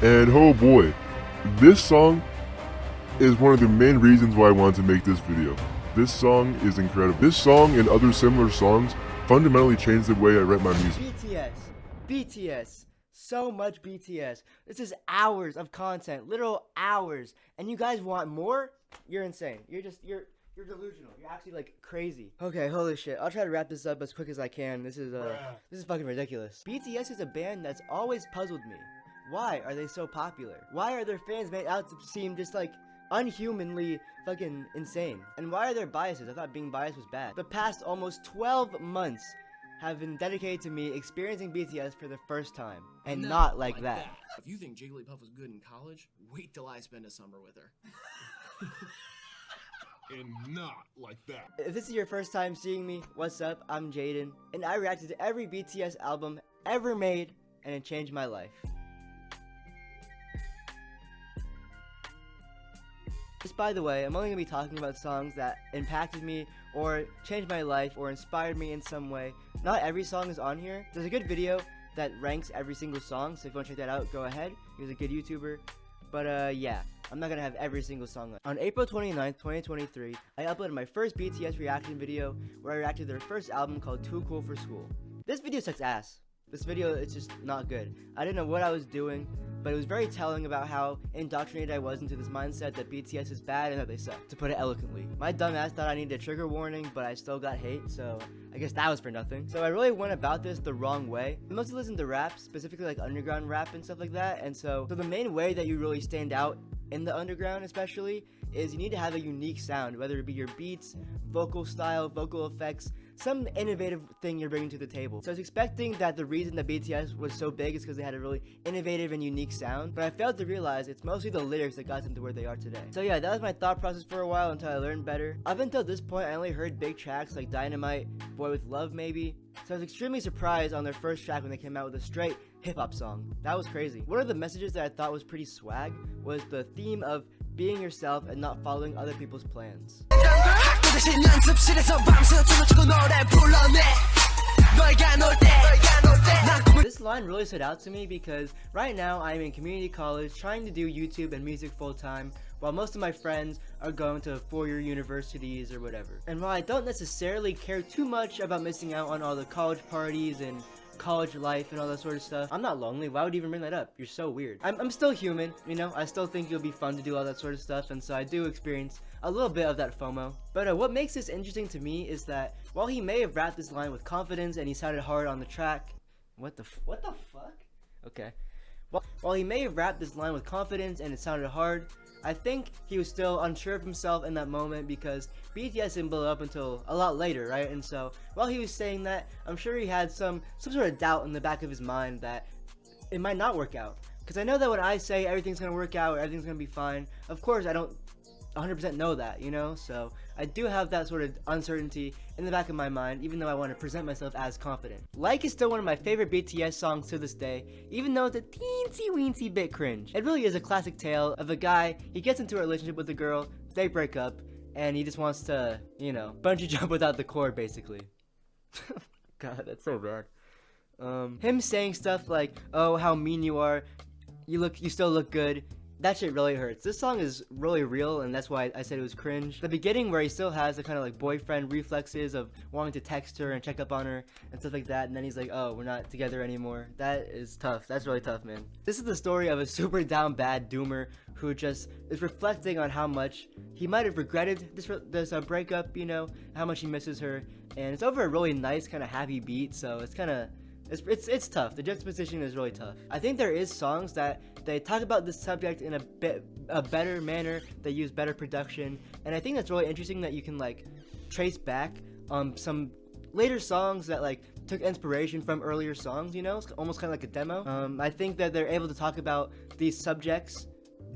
And oh boy, this song is one of the main reasons why I wanted to make this video. This song is incredible. This song and other similar songs fundamentally changed the way I write my music. BTS, so much BTS. This is hours of content, literal hours, and you guys want more? You're insane. You're delusional. You're actually like crazy. Okay, holy shit. I'll try to wrap this up as quick as I can. This is fucking ridiculous. BTS is a band that's always puzzled me. Why are they so popular? Why are their fans made out to seem just like unhumanly fucking insane? And why are there biases? I thought being biased was bad. The past almost 12 months have been dedicated to me experiencing BTS for the first time. And not like that. If you think Jigglypuff was good in college, wait till I spend a summer with her. And not like that. If this is your first time seeing me, what's up? I'm Jadyn, and I reacted to every BTS album ever made, and it changed my life. Just by the way, I'm only going to be talking about songs that impacted me or changed my life or inspired me in some way. Not every song is on here. There's a good video that ranks every single song, so if you want to check that out, go ahead. He was a good YouTuber. But yeah, I'm not going to have every single song on April 29th, 2023, I uploaded my first BTS reaction video where I reacted to their first album called Too Cool for School. This video sucks ass. This video is just not good. I didn't know what I was doing, but it was very telling about how indoctrinated I was into this mindset that BTS is bad and that they suck, to put it eloquently. My dumb ass thought I needed a trigger warning, but I still got hate, so I guess that was for nothing. So I really went about this the wrong way. I mostly listen to rap, specifically like underground rap and stuff like that, and so the main way that you really stand out in the underground especially is you need to have a unique sound, whether it be your beats, vocal style, vocal effects, some innovative thing you're bringing to the table. So I was expecting that the reason that BTS was so big is because they had a really innovative and unique sound, but I failed to realize it's mostly the lyrics that got them to where they are today. So yeah, that was my thought process for a while until I learned better. Up until this point, I only heard big tracks like Dynamite, Boy With Love maybe, so I was extremely surprised on their first track when they came out with a straight hip-hop song. That was crazy. One of the messages that I thought was pretty swag was the theme of being yourself and not following other people's plans. This line really stood out to me because right now I'm in community college trying to do YouTube and music full time, while most of my friends are going to four-year universities or whatever. And while I don't necessarily care too much about missing out on all the college parties and college life and all that sort of stuff, I'm not lonely. Why would you even bring that up? You're so weird. I'm still human, you know? I still think it'll be fun to do all that sort of stuff, and so I do experience a little bit of that FOMO. But what makes this interesting to me is that while he may have rapped this line with confidence and he sounded hard on the track, what the fuck? Okay. While he may have rapped this line with confidence and it sounded hard, I think he was still unsure of himself in that moment because BTS didn't blow up until a lot later, right? And so while he was saying that, I'm sure he had some sort of doubt in the back of his mind that it might not work out. Because I know that when I say everything's gonna work out or everything's gonna be fine, of course I don't 100% know that, you know? So I do have that sort of uncertainty in the back of my mind, even though I want to present myself as confident. Like is still one of my favorite BTS songs to this day, even though it's a teensy weensy bit cringe. It really is a classic tale of a guy, he gets into a relationship with a girl, they break up, and he just wants to, you know, bungee jump without the cord, basically. God, that's so bad. Him saying stuff like, oh, how mean you are, you still look good. That shit really hurts. This song is really real, and that's why I said it was cringe. The beginning where he still has the kind of like boyfriend reflexes of wanting to text her and check up on her and stuff like that, and then he's like, oh, we're not together anymore. That is tough. That's really tough, man. This is the story of a super down bad doomer who just is reflecting on how much he might have regretted this breakup, you know, how much he misses her, and it's over a really nice kind of happy beat, so it's kind of it's tough. The juxtaposition is really tough. I think there is songs that they talk about this subject in a better manner. They use better production, and I think that's really interesting that you can like trace back some later songs that like took inspiration from earlier songs. You know, it's almost kind of like a demo. I think that they're able to talk about these subjects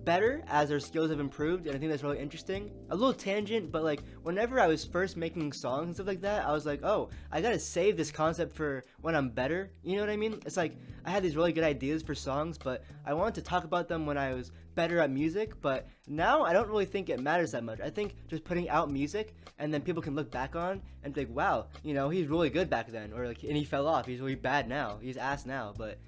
better as their skills have improved, and I think that's really interesting. A little tangent, but like whenever I was first making songs and stuff like that, I was like, oh, I gotta save this concept for when I'm better, you know what I mean? It's like I had these really good ideas for songs, but I wanted to talk about them when I was better at music, but now I don't really think it matters that much. I think just putting out music and then people can look back on and think, wow, you know, he's really good back then, or like, and he fell off, he's really bad now, he's ass now, but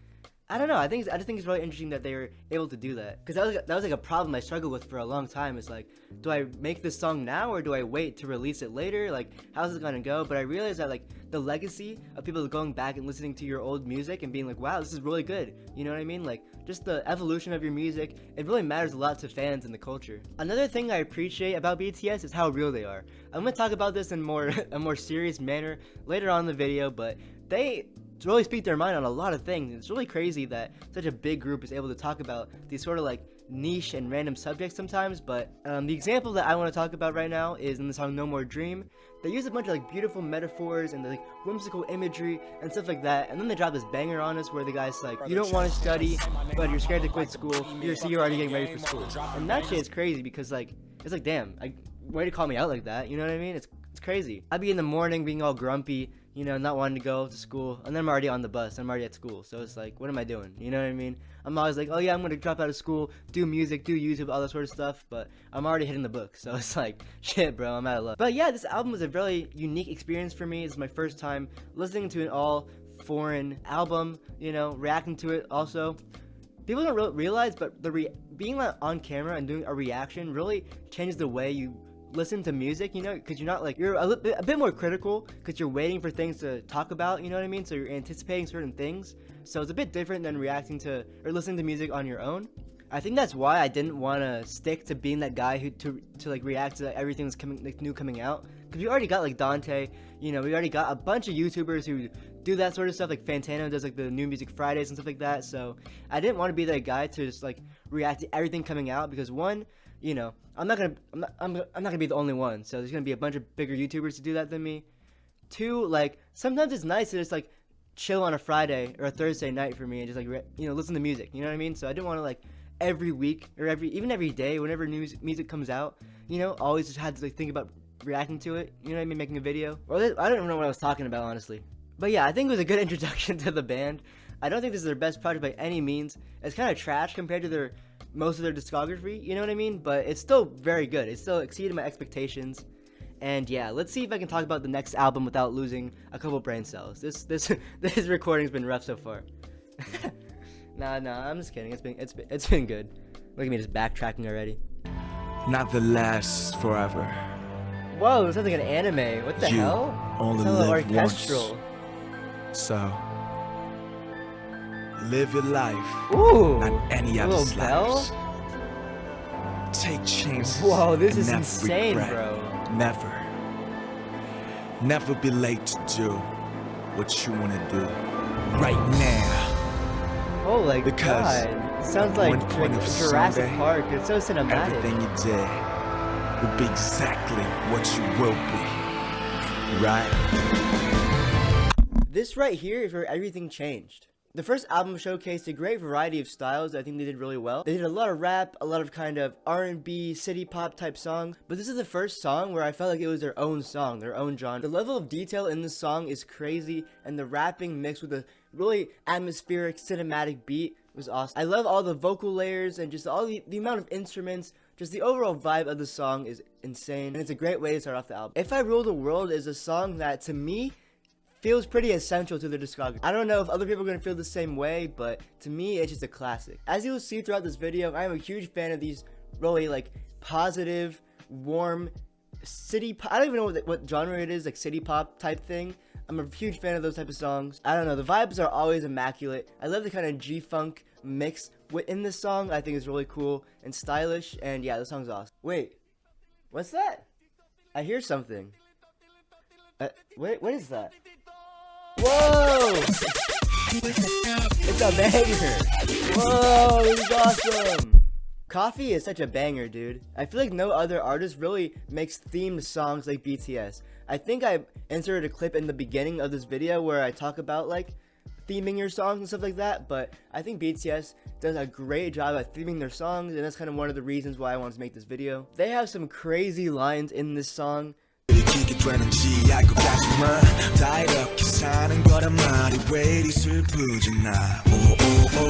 I don't know. I just think it's really interesting that they were able to do that, because that was like a problem I struggled with for a long time. It's like, do I make this song now or do I wait to release it later? Like, how's it gonna go? But I realized that like the legacy of people going back and listening to your old music and being like, wow, this is really good. You know what I mean? Like, just the evolution of your music, it really matters a lot to fans and the culture. Another thing I appreciate about BTS is how real they are. I'm gonna talk about this in a more serious manner later on in the video, but they really speak their mind on a lot of things. It's really crazy that such a big group is able to talk about these sort of like niche and random subjects sometimes. But the example that I want to talk about right now is in the song No More Dream. They use a bunch of like beautiful metaphors and like whimsical imagery and stuff like that, and then they drop this banger on us where the guy's like, you don't want to study but you're scared to quit school, you're already getting ready for school. And that shit is crazy, because like, it's like, damn, way to call me out like that, you know what I mean? It's crazy. I'd be in the morning being all grumpy, you know, not wanting to go to school, and then I'm already on the bus, I'm already at school, so it's like, what am I doing? You know what I mean? I'm always like, oh yeah, I'm gonna drop out of school, do music, do YouTube, all that sort of stuff, but I'm already hitting the book, so it's like, shit bro, I'm out of luck. But yeah, this album was a really unique experience for me. It's my first time listening to an all foreign album, you know, reacting to it also. People don't realize, but being like on camera and doing a reaction really changes the way you listen to music, you know, because you're not like, you're a bit more critical, because you're waiting for things to talk about, you know what I mean? So you're anticipating certain things, so it's a bit different than reacting to or listening to music on your own. I think that's why I didn't want to stick to being that guy who to like react to everything that's coming out, because we already got like Dante, you know, we already got a bunch of YouTubers who do that sort of stuff, like Fantano does like the New Music Fridays and stuff like that. So I didn't want to be that guy to just like react to everything coming out, because one, you know, I'm not gonna be the only one, so there's gonna be a bunch of bigger YouTubers to do that than me. Two, like, sometimes it's nice to just like chill on a Friday or a Thursday night for me and just like you know, listen to music, you know what I mean? So I didn't want to like every week or even every day, whenever new music comes out, you know, always just had to like think about reacting to it, you know what I mean, making a video. Or I don't even know what I was talking about, honestly. But yeah, I think it was a good introduction to the band. I don't think this is their best project by any means. It's kind of trash compared to most of their discography, you know what I mean? But it's still very good. It still exceeded my expectations. And yeah, let's see if I can talk about the next album without losing a couple brain cells. This recording's been rough so far. Nah, I'm just kidding. It's been good. Look at me just backtracking already. Not the last forever. Whoa, this sounds like an anime. What the You hell? only Sounds live orchestral. once. So live your life, Ooh, not any a little other's bell? lives. Take chances. Whoa, this and is never insane, regret. bro. Never be late to do what you want to do right now. Oh, like Because God. It sounds like one point of Jurassic Sunday, Park. It's so cinematic. Everything you did will be exactly what you will be, right? This right here is where everything changed. The first album showcased a great variety of styles. I think they did really well. They did a lot of rap, a lot of kind of R&B, city pop type songs. But this is the first song where I felt like it was their own song, their own genre. The level of detail in this song is crazy, and the rapping mixed with a really atmospheric, cinematic beat was awesome. I love all the vocal layers and just all the amount of instruments. Just the overall vibe of the song is insane, and it's a great way to start off the album. If I Rule the World is a song that, to me, feels pretty essential to the discography. I don't know if other people are going to feel the same way, but to me, it's just a classic. As you'll see throughout this video, I am a huge fan of these really, like, positive, warm, city pop. I don't even know what genre it is, like city pop type thing. I'm a huge fan of those type of songs. I don't know, the vibes are always immaculate. I love the kind of G-funk mix in this song. I think it's really cool and stylish, and yeah, the song's awesome. Wait, what's that? I hear something. Wait, what is that? Whoa! It's a banger! Whoa, this is awesome! Coffee is such a banger, dude. I feel like no other artist really makes themed songs like BTS. I think I inserted a clip in the beginning of this video where I talk about like theming your songs and stuff like that, but I think BTS does a great job at theming their songs, and that's kind of one of the reasons why I wanted to make this video. They have some crazy lines in this song.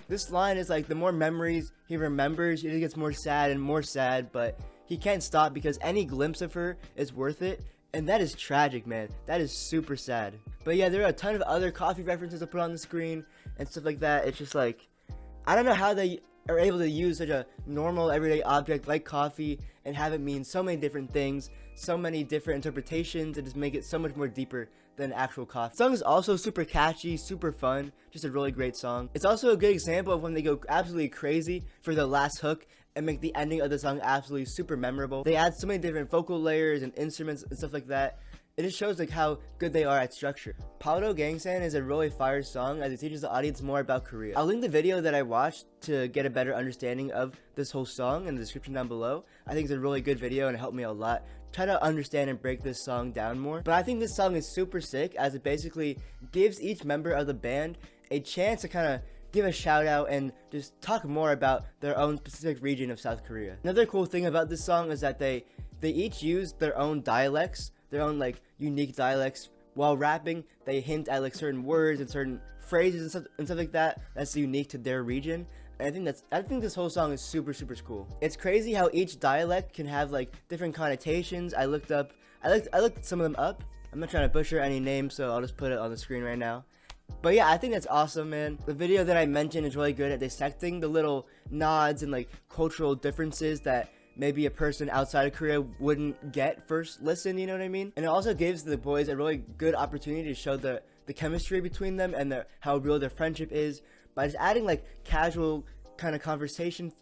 This line is like, the more memories he remembers, he gets more sad and more sad, but he can't stop because any glimpse of her is worth it. And that is tragic, man. That is super sad. But yeah, there are a ton of other coffee references to put on the screen and stuff like that. It's just like, I don't know how they are able to use such a normal everyday object like coffee and have it mean so many different things, so many different interpretations, and just make it so much more deeper than actual coffee. The song is also super catchy, super fun, just a really great song. It's also a good example of when they go absolutely crazy for the last hook and make the ending of the song absolutely super memorable. They add so many different vocal layers and instruments and stuff like that. It just shows like how good they are at structure. Paldogangsan is a really fire song as it teaches the audience more about Korea. I'll link the video that I watched to get a better understanding of this whole song in the description down below. I think it's a really good video and it helped me a lot try to understand and break this song down more. But I think this song is super sick as it basically gives each member of the band a chance to kind of give a shout out and just talk more about their own specific region of South Korea. Another cool thing about this song is that they each use their own dialects, their own like unique dialects. While rapping, they hint at like certain words and certain phrases and stuff like that that's unique to their region. And I think this whole song is super cool. It's crazy how each dialect can have like different connotations. I looked some of them up. I'm not trying to butcher any names, so I'll just put it on the screen right now. But yeah, I think that's awesome, man. The video that I mentioned is really good at dissecting the little nods and like cultural differences that maybe a person outside of Korea wouldn't get first listen, you know what I mean? And it also gives the boys a really good opportunity to show the chemistry between them and how real their friendship is by just adding like casual kind of conversation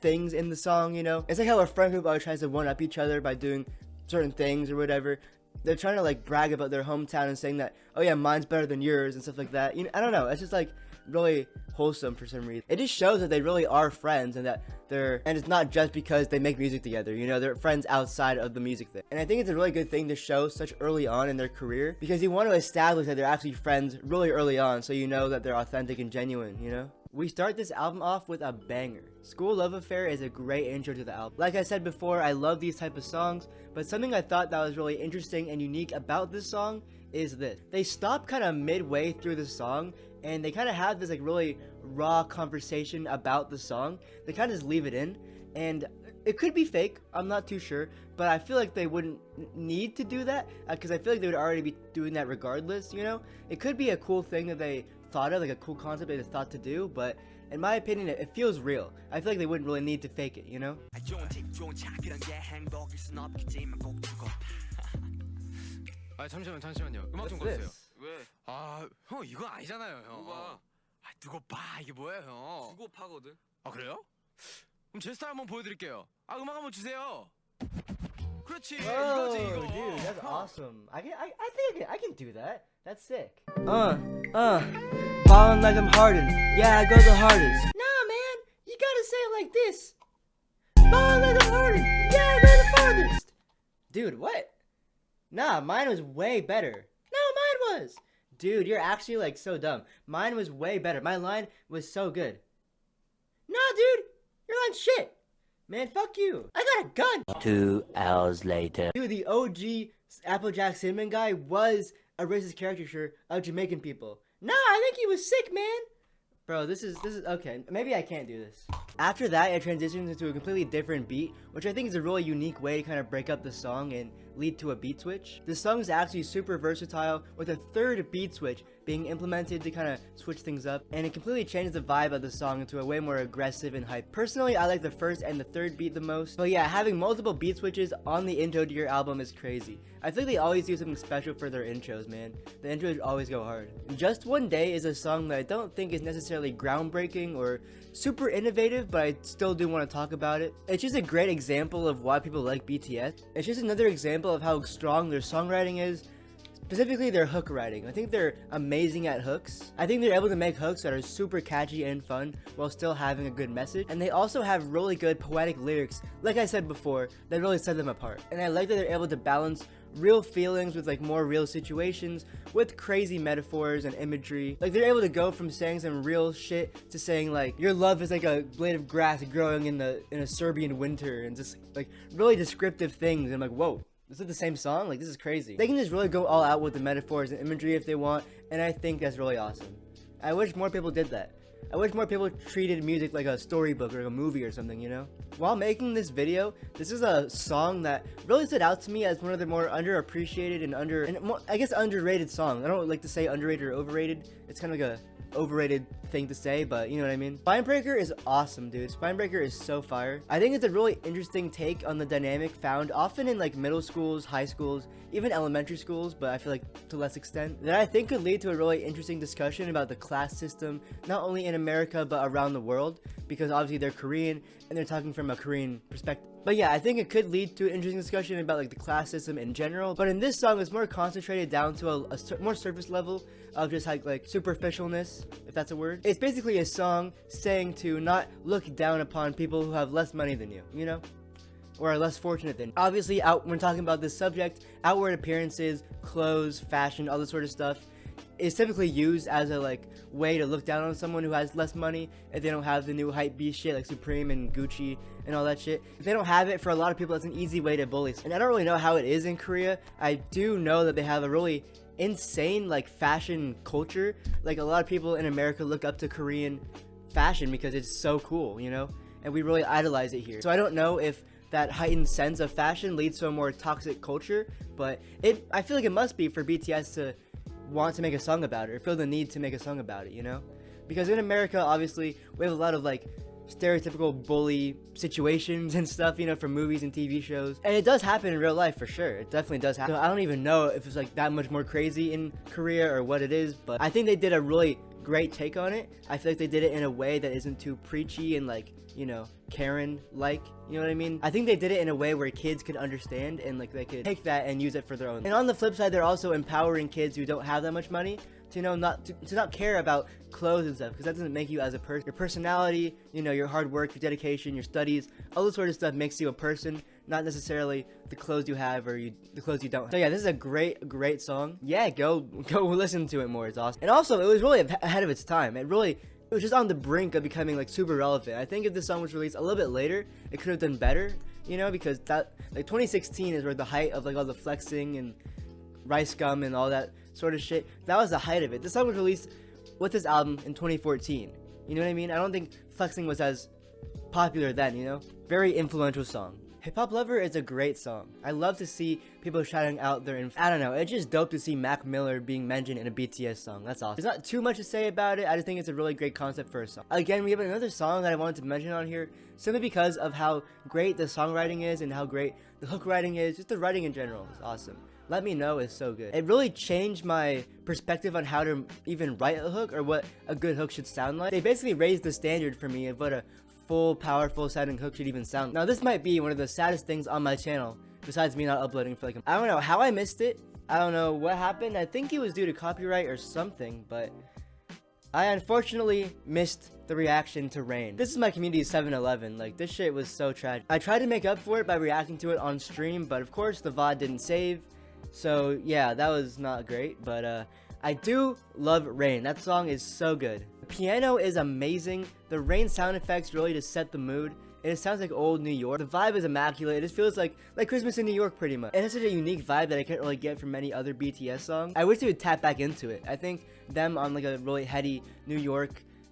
things in the song, you know? It's like how a friend group always tries to one-up each other by doing certain things or whatever. They're trying to like brag about their hometown and saying that, oh yeah, mine's better than yours and stuff like that. You know, I don't know, it's just like really wholesome for some reason. It just shows that they really are friends and that and it's not just because they make music together, you know, they're friends outside of the music thing. And I think it's a really good thing to show such early on in their career because you want to establish that they're actually friends really early on so you know that they're authentic and genuine, you know? We start this album off with a banger. School Love Affair is a great intro to the album. Like I said before, I love these type of songs, but something I thought that was really interesting and unique about this song is this. They stop kind of midway through the song and they kind of have this like really raw conversation about the song. They kind of just leave it in, and it could be fake, I'm not too sure, but I feel like they wouldn't need to do that because I feel like they would already be doing that regardless, you know? It could be a cool thing that they thought of, like a cool concept they just thought to do, but in my opinion, it feels real. I feel like they wouldn't really need to fake it, you know? 잠시만요. 음악 좀 What's 꺼주세요. this? 왜? 형 이거 아니잖아요, 형. 누가? 두고 봐. 이게 뭐예요, 형? 두고 파거든. 그래요? 그럼 제 스타일 한번 보여드릴게요. 음악 한번 주세요. 그렇지. Oh, 이거지, 이거. dude, that's awesome. I think I can do that. That's sick. Ballin' like I'm Harden. Yeah, I go the hardest. Nah, man, you gotta say it like this. Ballin' like I'm Harden. Yeah, I go the farthest. Dude, what? Nah, mine was way better. No, mine was. Dude, you're actually like so dumb. Mine was way better. My line was so good. Nah, dude, your line's shit. Man, fuck you. I got a gun. 2 hours later. Dude, the OG Applejack Cinnamon guy was a racist caricature of Jamaican people. Nah, I think he was sick, man. Bro, this is okay. Maybe I can't do this. After that, it transitions into a completely different beat, which I think is a really unique way to kind of break up the song and lead to a beat switch. This song is actually super versatile with a third beat switch being implemented to kind of switch things up, and it completely changes the vibe of the song into a way more aggressive and hype. Personally, I like the first and the third beat the most, but yeah, having multiple beat switches on the intro to your album is crazy. I think they always do something special for their intros, man. The intros always go hard. Just One Day is a song that I don't think is necessarily groundbreaking or super innovative, but I still do want to talk about it. It's just a great example of why people like BTS. It's just another example of how strong their songwriting is, specifically their hook writing. I think they're amazing at hooks. I think they're able to make hooks that are super catchy and fun while still having a good message. And they also have really good poetic lyrics, like I said before, that really set them apart. And I like that they're able to balance real feelings with like more real situations with crazy metaphors and imagery. Like they're able to go from saying some real shit to saying like your love is like a blade of grass growing in a Serbian winter, and just like really descriptive things. And I'm like, whoa, is it the same song? Like, this is crazy. They can just really go all out with the metaphors and imagery if they want, and I think that's really awesome. I wish more people did that. I wish more people treated music like a storybook or like a movie or something, you know? While making this video, this is a song that really stood out to me as one of the more underappreciated and more, I guess, underrated songs. I don't like to say underrated or overrated. It's kind of like a overrated thing to say, but you know what I mean. Spinebreaker is awesome, dude. Spinebreaker is so fire. I think it's a really interesting take on the dynamic found often in like middle schools, high schools, even elementary schools, but I feel like to less extent, that I think could lead to a really interesting discussion about the class system, not only in America but around the world, because obviously they're Korean and they're talking from a Korean perspective. But yeah, I think it could lead to an interesting discussion about like the class system in general. But in this song, it's more concentrated down to a more surface level of just like superficialness, if that's a word. It's basically a song saying to not look down upon people who have less money than you know? Or are less fortunate than you. Obviously, when talking about this subject, outward appearances, clothes, fashion, all this sort of stuff is typically used as a like way to look down on someone who has less money if they don't have the new hype beast shit like Supreme and Gucci and all that shit. If they don't have it, for a lot of people that's an easy way to bully. And I don't really know how it is in Korea. I do know that they have a really insane like fashion culture. Like a lot of people in America look up to Korean fashion because it's so cool, you know, and we really idolize it here. So I don't know if that heightened sense of fashion leads to a more toxic culture, but I feel like it must be for BTS to want to make a song about it or feel the need to make a song about it, you know? Because in America, obviously, we have a lot of like stereotypical bully situations and stuff, you know, from movies and TV shows. And it does happen in real life for sure. It definitely does happen. So I don't even know if it's like that much more crazy in Korea or what it is, but I think they did a really great take on it. I feel like they did it in a way that isn't too preachy and like, you know, Karen-like, you know what I mean? I think they did it in a way where kids could understand and like they could take that and use it for their own. And on the flip side, they're also empowering kids who don't have that much money to, you know, to not care about clothes and stuff, because that doesn't make you as a person. Your personality, you know, your hard work, your dedication, your studies, all this sort of stuff makes you a person, not necessarily the clothes you have or the clothes you don't have. So yeah, this is a great song. Yeah, go listen to it more. It's awesome. And also, it was really ahead of its time. It was just on the brink of becoming like super relevant. I think if this song was released a little bit later, it could have done better, you know, because that like 2016 is where the height of like all the flexing and rice gum and all that sort of shit. That was the height of it. This song was released with this album in 2014. You know what I mean? I don't think flexing was as popular then, you know? Very influential song. Hip Hop Lover is a great song. I love to see people shouting out their I don't know, it's just dope to see Mac Miller being mentioned in a BTS song. That's awesome. There's not too much to say about it. I just think it's a really great concept for a song. Again, we have another song that I wanted to mention on here simply because of how great the songwriting is and how great the hook writing is. Just the writing in general is awesome. Let Me Know is so good. It really changed my perspective on how to even write a hook or what a good hook should sound like. They basically raised the standard for me of what a full, powerful sounding hook should even sound. Now, this might be one of the saddest things on my channel, besides me not uploading for like I don't know how I missed it. I don't know what happened. I think it was due to copyright or something, but I unfortunately missed the reaction to Rain. This is my community's 7-Eleven. Like, this shit was so tragic. I tried to make up for it by reacting to it on stream, but of course the VOD didn't save. So yeah, that was not great, but I do love Rain. That song is so good. The piano is amazing. The Rain sound effects really just set the mood. And it sounds like old New York. The vibe is immaculate. It just feels like Christmas in New York pretty much. It has such a unique vibe that I can't really get from many other BTS songs. I wish they would tap back into it. I think them on like a really heady New York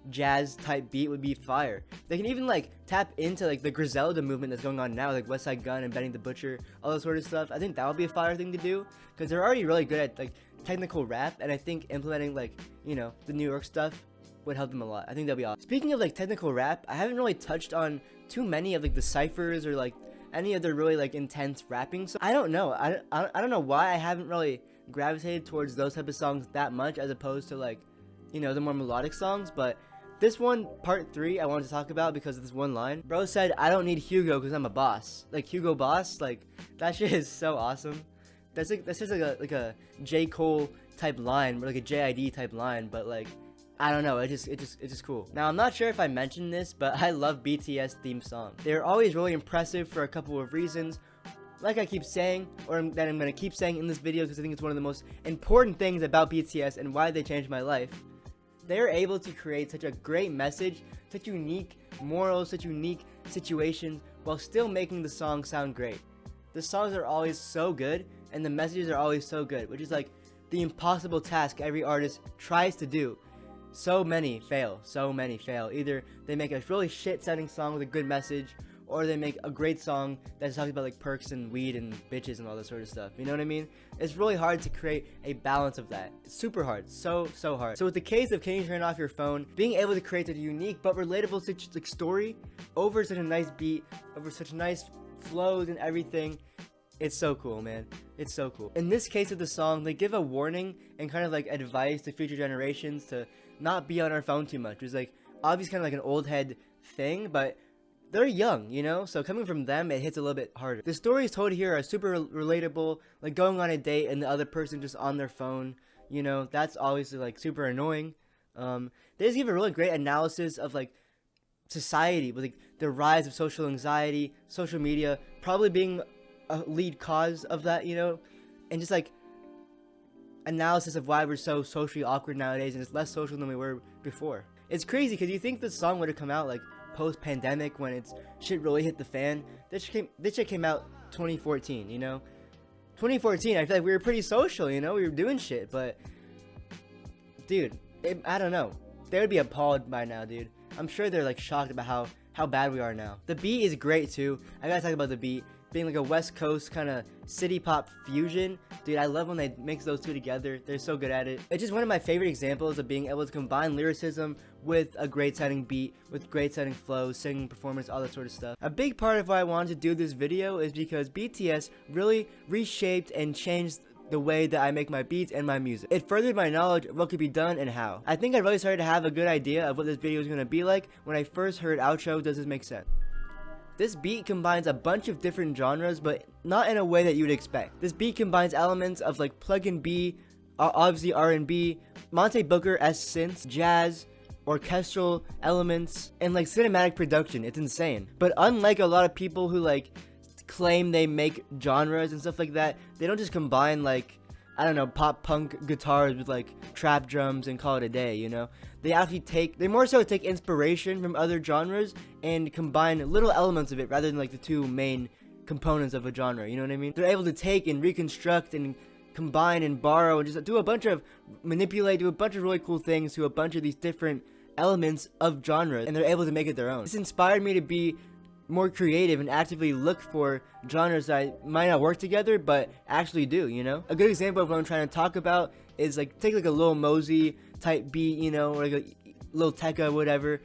jazz type beat would be fire. They can even like tap into like the Griselda movement that's going on now, like West Side Gun and Benny the Butcher, all that sort of stuff. I think that would be a fire thing to do because they're already really good at like technical rap, and I think implementing like, you know, the New York stuff would help them a lot. I think that'd be awesome. Speaking of like technical rap, I haven't really touched on too many of like the ciphers or like any of the really like intense rapping. So I don't know. I don't know why I haven't really gravitated towards those type of songs that much as opposed to like, you know, the more melodic songs, but this one, part 3, I wanted to talk about because of this one line. Bro said, I don't need Hugo because I'm a boss. Like, Hugo Boss, like, that shit is so awesome. That's just like a J. Cole type line, or like a JID type line, but like, I don't know, it's just cool. Now, I'm not sure if I mentioned this, but I love BTS theme songs. They're always really impressive for a couple of reasons. Like I keep saying, or that I'm gonna keep saying in this video because I think it's one of the most important things about BTS and why they changed my life. They're able to create such a great message, such unique morals, such unique situations, while still making the song sound great. The songs are always so good, and the messages are always so good, which is like the impossible task every artist tries to do. so many fail. Either they make a really shit sounding song with a good message, or they make a great song that's talking about like perks and weed and bitches and all that sort of stuff. You know what I mean? It's really hard to create a balance of that. It's super hard. So hard. So with the case of Can You Turn Off Your Phone, being able to create a unique but relatable story over such a nice beat, over such nice flows and everything, it's so cool, man. It's so cool. In this case of the song, they give a warning and kind of like advice to future generations to not be on our phone too much. It's like obviously kind of like an old head thing, but they're young, you know? So coming from them, it hits a little bit harder. The stories told here are super relatable, like going on a date and the other person just on their phone, you know? That's obviously like super annoying. They just give a really great analysis of like society, with like the rise of social anxiety, social media probably being a lead cause of that, you know? And just like analysis of why we're so socially awkward nowadays and it's less social than we were before. It's crazy because you think the song would have come out like post-pandemic when it's shit really hit the fan. This shit came out 2014, you know? 2014, I feel like we were pretty social, you know? We were doing shit, but dude, I don't know. They would be appalled by now, dude. I'm sure they're like shocked about how bad we are now. The beat is great too. I gotta talk about the beat being like a West Coast kind of city pop fusion. Dude, I love when they mix those two together. They're so good at it. It's just one of my favorite examples of being able to combine lyricism with a great sounding beat, with great sounding flow, singing, performance, all that sort of stuff. A big part of why I wanted to do this video is because BTS really reshaped and changed the way that I make my beats and my music. It furthered my knowledge of what could be done and how. I think I really started to have a good idea of what this video was going to be like when I first heard Outro Does This Make Sense. This beat combines a bunch of different genres, but not in a way that you would expect. This beat combines elements of like plug-in B, obviously R&B, Monte Booker-esque synths, jazz, orchestral elements, and like cinematic production. It's insane. But unlike a lot of people who like claim they make genres and stuff like that, they don't just combine like, I don't know, pop punk guitars with like trap drums and call it a day, you know? They more so take inspiration from other genres and combine little elements of it rather than like the two main components of a genre, you know what I mean? They're able to take and reconstruct and combine and borrow and just do a bunch of really cool things to a bunch of these different elements of genres, and they're able to make it their own. This inspired me to be more creative and actively look for genres that might not work together but actually do, you know? A good example of what I'm trying to talk about is like take like a Lil Mosey type beat, you know, or like a Lil Tecca, whatever.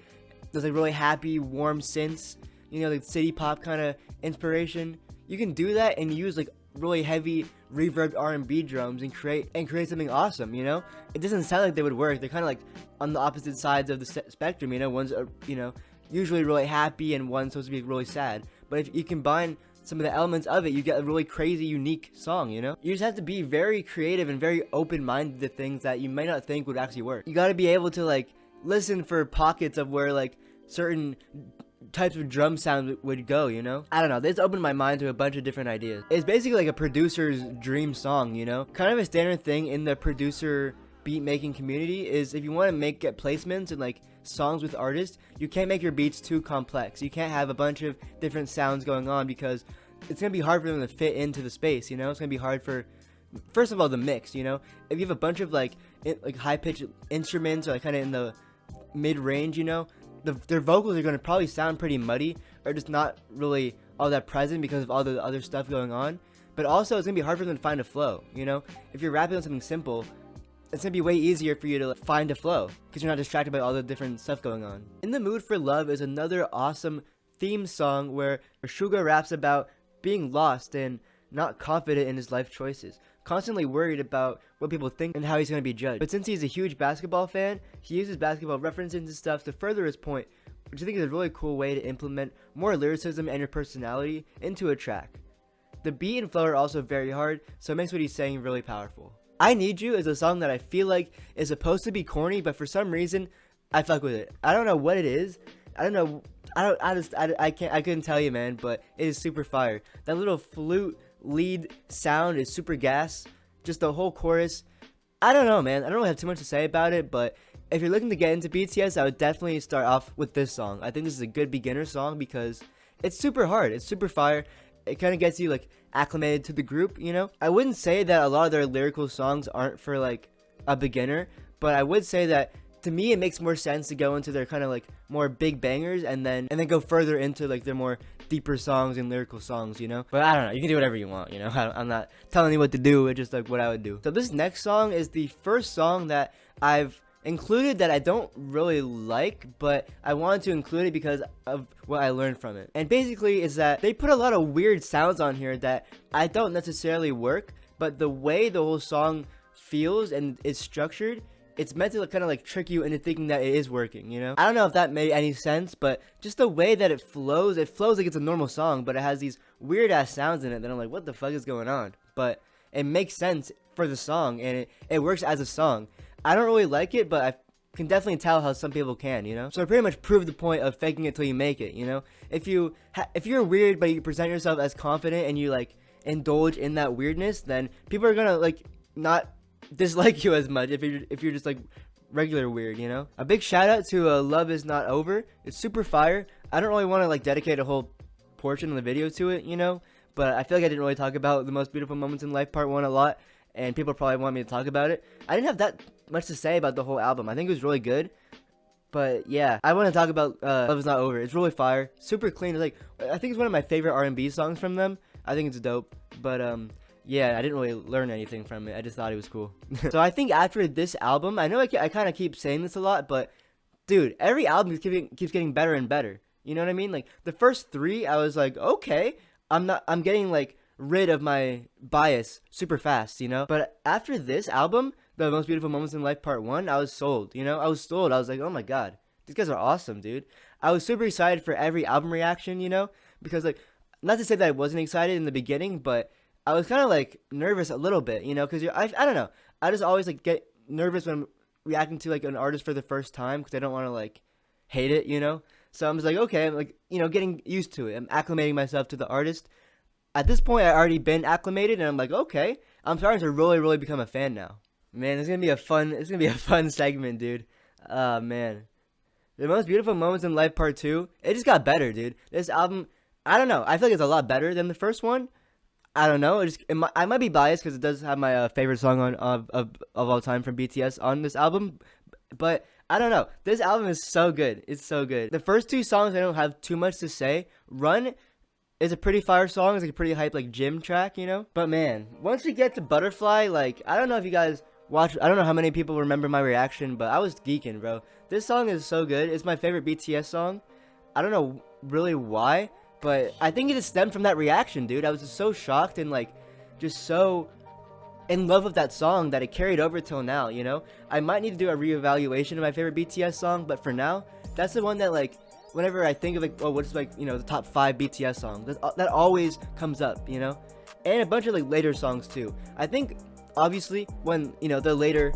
There's like really happy, warm synths, you know, like city pop kind of inspiration. You can do that and use like really heavy reverbed R&B drums and create something awesome, you know? It doesn't sound like they would work. They're kind of like on the opposite sides of the spectrum, you know? One's, you know, usually really happy and one's supposed to be really sad. But if you combine some of the elements of it, you get a really crazy, unique song, you know? You just have to be very creative and very open-minded to things that you might not think would actually work. You gotta be able to, like, listen for pockets of where, like, certain types of drum sound would go, you know? I don't know, this opened my mind to a bunch of different ideas. It's basically like a producer's dream song, you know? Kind of a standard thing in the producer beat making community is if you want to get placements and like songs with artists, you can't make your beats too complex. You can't have a bunch of different sounds going on because it's gonna be hard for them to fit into the space, you know? It's gonna be hard for, first of all, the mix, you know? If you have a bunch of like high-pitched instruments or like kind of in the mid-range, you know, their vocals are gonna probably sound pretty muddy or just not really all that present because of all the other stuff going on. But also it's gonna be hard for them to find a flow, you know? If you're rapping on something simple, it's gonna be way easier for you to find a flow because you're not distracted by all the different stuff going on. In the Mood for Love is another awesome theme song where Suga raps about being lost and not confident in his life choices, constantly worried about what people think and how he's gonna be judged. But since he's a huge basketball fan, he uses basketball references and stuff to further his point, which I think is a really cool way to implement more lyricism and your personality into a track. The beat and flow are also very hard, so it makes what he's saying really powerful. I Need You is a song that I feel like is supposed to be corny, but for some reason, I fuck with it. I don't know what it is. I don't know. I couldn't tell you, man, but it is super fire. That little flute lead sound is super gas. Just the whole chorus. I don't know, man. I don't really have too much to say about it, but if you're looking to get into BTS, I would definitely start off with this song. I think this is a good beginner song because it's super hard. It's super fire. It kind of gets you like acclimated to the group, you know? I wouldn't say that a lot of their lyrical songs aren't for like a beginner, but I would say that to me it makes more sense to go into their kind of like more big bangers and then go further into like their more deeper songs and lyrical songs, you know. But I don't know, you can do whatever you want, you know. I'm not telling you what to do, it's just like what I would do. So this next song is the first song that I've included that I don't really like, but I wanted to include it because of what I learned from it. And basically is that they put a lot of weird sounds on here that I don't necessarily work, but the way the whole song feels and is structured, it's meant to kind of like trick you into thinking that it is working, you know. I don't know if that made any sense, but just the way that it flows like it's a normal song, but it has these weird ass sounds in it that I'm like, what the fuck is going on? But it makes sense for the song, and it works as a song. I don't really like it, but I can definitely tell how some people can, you know. So I pretty much proved the point of faking it till you make it, you know. If you're weird but you present yourself as confident and you like indulge in that weirdness, then people are gonna like not dislike you as much if you're just like regular weird, you know. A big shout out to Love Is Not Over. It's super fire. I don't really want to like dedicate a whole portion of the video to it, you know, but I feel like I didn't really talk about the most beautiful moments in life part 1 a lot, and people probably want me to talk about it. I didn't have that much to say about the whole album. I think it was really good, but yeah, I want to talk about Love Is Not Over. It's really fire, super clean. It's like, I think it's one of my favorite R&B songs from them. I think it's dope, but yeah, I didn't really learn anything from it. I just thought it was cool. So I think after this album, I know I kind of keep saying this a lot, but dude, every album keeps getting better and better. You know what I mean? Like the first 3, I was like, okay, I'm getting like rid of my bias super fast, you know. But after this album, The Most Beautiful Moments in Life Part 1, I was sold. You know, I was sold. I was like, oh my god, these guys are awesome, dude. I was super excited for every album reaction, you know, because like, not to say that I wasn't excited in the beginning, but I was kind of like nervous a little bit, you know, because I don't know. I just always like get nervous when I'm reacting to like an artist for the first time because I don't want to like hate it, you know. So I'm just like, okay, I'm like, you know, getting used to it. I'm acclimating myself to the artist. At this point, I already been acclimated, and I'm like, okay, I'm starting to really become a fan now. Man, it's gonna be a fun segment, dude. Man, The Most Beautiful Moments in Life Part 2. It just got better, dude. This album, I don't know. I feel like it's a lot better than the first one. I don't know. I might be biased because it does have my favorite song of all time from BTS on this album, but I don't know. This album is so good. It's so good. The first 2 songs I don't have too much to say. Run is a pretty fire song. It's like a pretty hype like gym track, you know. But man, once we get to Butterfly, like I don't know if you guys watch. I don't know how many people remember my reaction, but I was geeking, bro. This song is so good. It's my favorite BTS song. I don't know really why, but I think it just stemmed from that reaction, dude. I was just so shocked and like just so in love with that song that it carried over till now, you know. I might need to do a reevaluation of my favorite BTS song, but for now, that's the one that like whenever I think of like, oh, what's like, you know, the top 5 BTS songs, that always comes up, you know. And a bunch of like later songs too. I think obviously when, you know, the later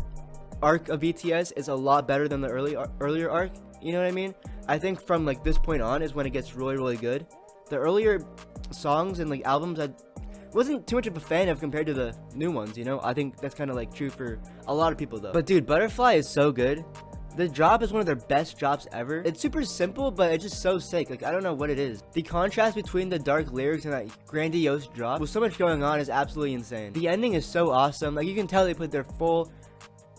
arc of BTS is a lot better than the earlier arc, you know what I mean. I think from like this point on is when it gets really good. The earlier songs and like albums I wasn't too much of a fan of compared to the new ones, you know. I think that's kind of like true for a lot of people though. But dude, Butterfly is so good. The drop is one of their best drops ever. It's super simple, but it's just so sick. Like, I don't know what it is. The contrast between the dark lyrics and that grandiose drop with so much going on is absolutely insane. The ending is so awesome. Like, you can tell they put their full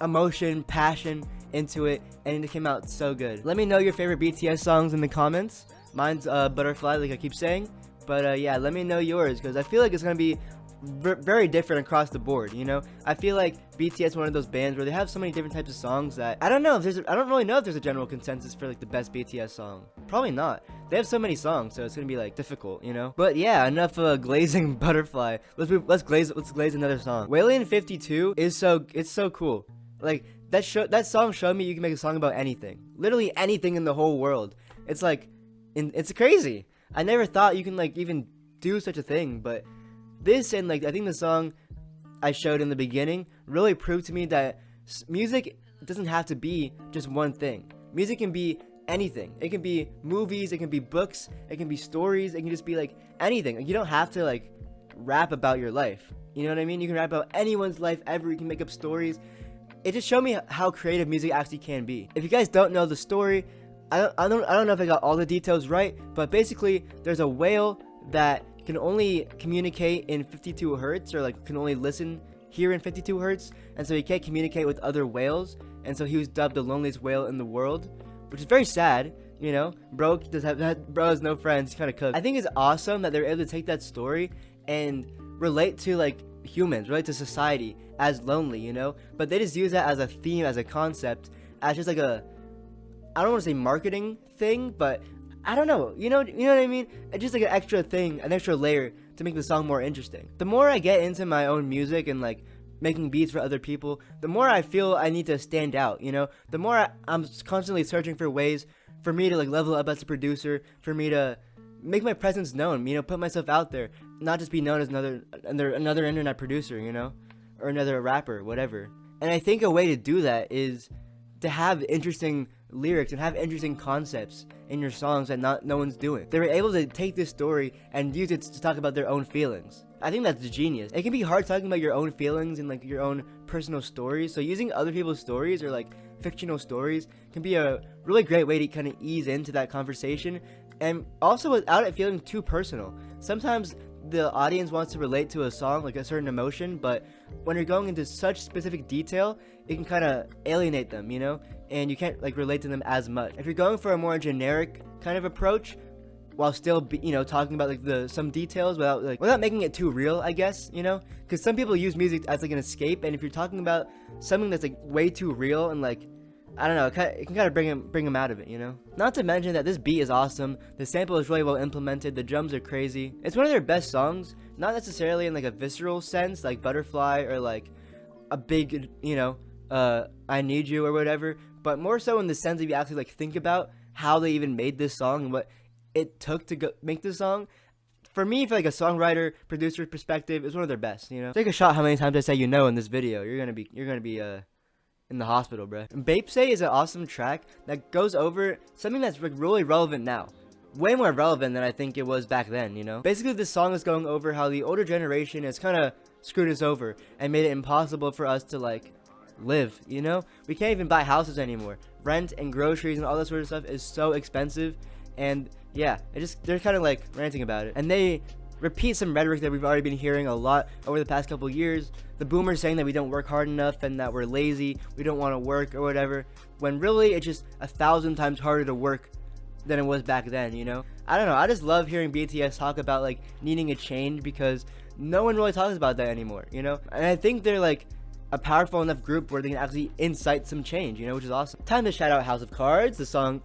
emotion, passion into it, and it came out so good. Let me know your favorite BTS songs in the comments. Mine's Butterfly, like I keep saying. But yeah, let me know yours, because I feel like it's going to be very different across the board, you know. I feel like BTS is one of those bands where they have so many different types of songs that I don't really know if there's a general consensus for like the best BTS song. Probably not. They have so many songs, so it's gonna be like difficult, you know. But yeah, enough glazing Butterfly. Let's glaze another song. Wailing 52 is so cool. Like that song showed me you can make a song about anything, literally anything in the whole world. It's like, it's crazy. I never thought you can like even do such a thing, but this and like I think the song I showed in the beginning really proved to me that music doesn't have to be just one thing. Music can be anything. It can be movies, it can be books, it can be stories, it can just be like anything. Like, you don't have to like rap about your life. You know what I mean? You can rap about anyone's life ever. You can make up stories. It just showed me how creative music actually can be. If you guys don't know the story, I don't know if I got all the details right, but basically there's a whale that can only communicate in 52 hertz, or like can only hear in 52 hertz, and so he can't communicate with other whales, and so he was dubbed the loneliest whale in the world, which is very sad. You know, bro has no friends. He's kind of cooked. I think it's awesome that they're able to take that story and relate to like humans, relate to society as lonely, you know. But they just use that as a theme, as a concept, as just like a, I don't want to say marketing thing, but I don't know. You know what I mean? It's just like an extra thing, an extra layer to make the song more interesting. The more I get into my own music and like making beats for other people, the more I feel I need to stand out. You know, the more I'm constantly searching for ways for me to like level up as a producer, for me to make my presence known, you know, put myself out there, not just be known as another internet producer, you know, or another rapper, whatever. And I think a way to do that is to have interesting lyrics and have interesting concepts in your songs that no one's doing. They were able to take this story and use it to talk about their own feelings. I think that's genius. It can be hard talking about your own feelings and like your own personal stories, so using other people's stories or like fictional stories can be a really great way to kind of ease into that conversation, and also without it feeling too personal. Sometimes the audience wants to relate to a song, like a certain emotion, but when you're going into such specific detail, it can kind of alienate them, you know, and you can't like relate to them as much. If you're going for a more generic kind of approach, while still you know, talking about like some details without making it too real, I guess, you know, because some people use music as like an escape, and if you're talking about something that's like way too real and like, I don't know, it can kind of bring him out of it, you know. Not to mention that this beat is awesome, the sample is really well implemented, the drums are crazy. It's one of their best songs, not necessarily in like a visceral sense like Butterfly or like a big, you know, I Need You or whatever, but more so in the sense of you actually like think about how they even made this song and what it took to make this song. For me, for like a songwriter, producer perspective, it's one of their best, you know. Take a shot how many times I say you know in this video. You're gonna be in the hospital, bruh. Bape Say is an awesome track that goes over something that's like really relevant now. Way more relevant than I think it was back then, you know? Basically, this song is going over how the older generation has kind of screwed us over and made it impossible for us to like live, you know? We can't even buy houses anymore. Rent and groceries and all that sort of stuff is so expensive, and yeah, they're kind of like ranting about it. And they repeat some rhetoric that we've already been hearing a lot over the past couple years. The boomers saying that we don't work hard enough and that we're lazy, we don't want to work or whatever, when really it's just 1,000 times harder to work than it was back then, you know? I don't know, I just love hearing BTS talk about like needing a change, because no one really talks about that anymore, you know? And I think they're like a powerful enough group where they can actually incite some change, you know, which is awesome. Time to shout out House of Cards. The song's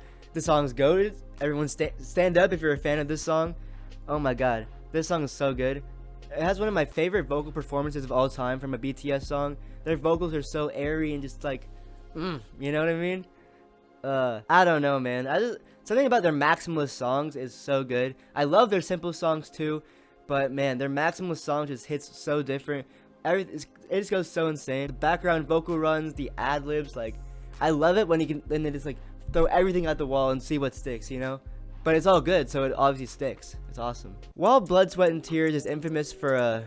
goated. Everyone stand up if you're a fan of this song. Oh my god, this song is so good. It has one of my favorite vocal performances of all time from a BTS song. Their vocals are so airy and just like, you know what I mean? I don't know, man. Something about their maximalist songs is so good. I love their simple songs too, but man, their maximalist song just hits so different. It just goes so insane. The background vocal runs, the ad libs, like, I love it when you can then just like throw everything at the wall and see what sticks, you know? But it's all good, so it obviously sticks. It's awesome. While Blood, Sweat, and Tears is infamous for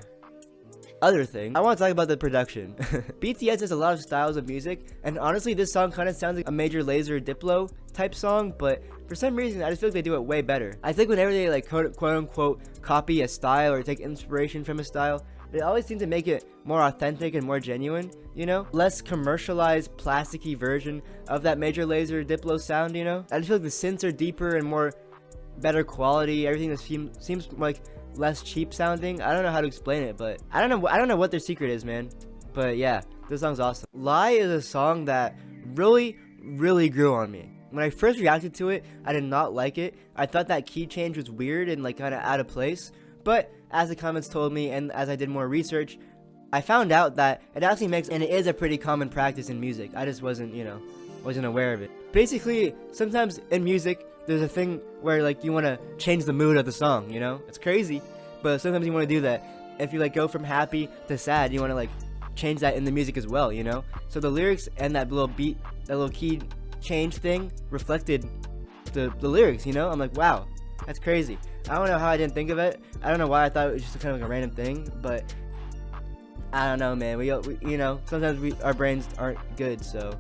other thing, I want to talk about the production. BTS has a lot of styles of music, and honestly, this song kind of sounds like a Major Lazer Diplo type song, but for some reason, I just feel like they do it way better. I think whenever they like quote unquote copy a style or take inspiration from a style, they always seem to make it more authentic and more genuine, you know? Less commercialized, plasticky version of that Major Lazer Diplo sound, you know? I just feel like the synths are deeper and more better quality. Everything that seems like less cheap sounding. I don't know how to explain it, but I don't know what their secret is, man. But yeah, this song's awesome. Lie is a song that really grew on me. When I first reacted to it, I did not like it. I thought that key change was weird and like kind of out of place. But as the comments told me, and as I did more research, I found out that it actually makes, and it is a pretty common practice in music. I just wasn't, you know, wasn't aware of it. Basically, sometimes in music, there's a thing where like you want to change the mood of the song, you know? It's crazy, but sometimes you want to do that. If you like go from happy to sad, you want to like change that in the music as well, you know? So the lyrics and that little beat, that little key change thing reflected the lyrics, you know? I'm like, wow, that's crazy. I don't know how I didn't think of it. I don't know why I thought it was just kind of like a random thing, but I don't know, man. We you know, sometimes our brains aren't good, so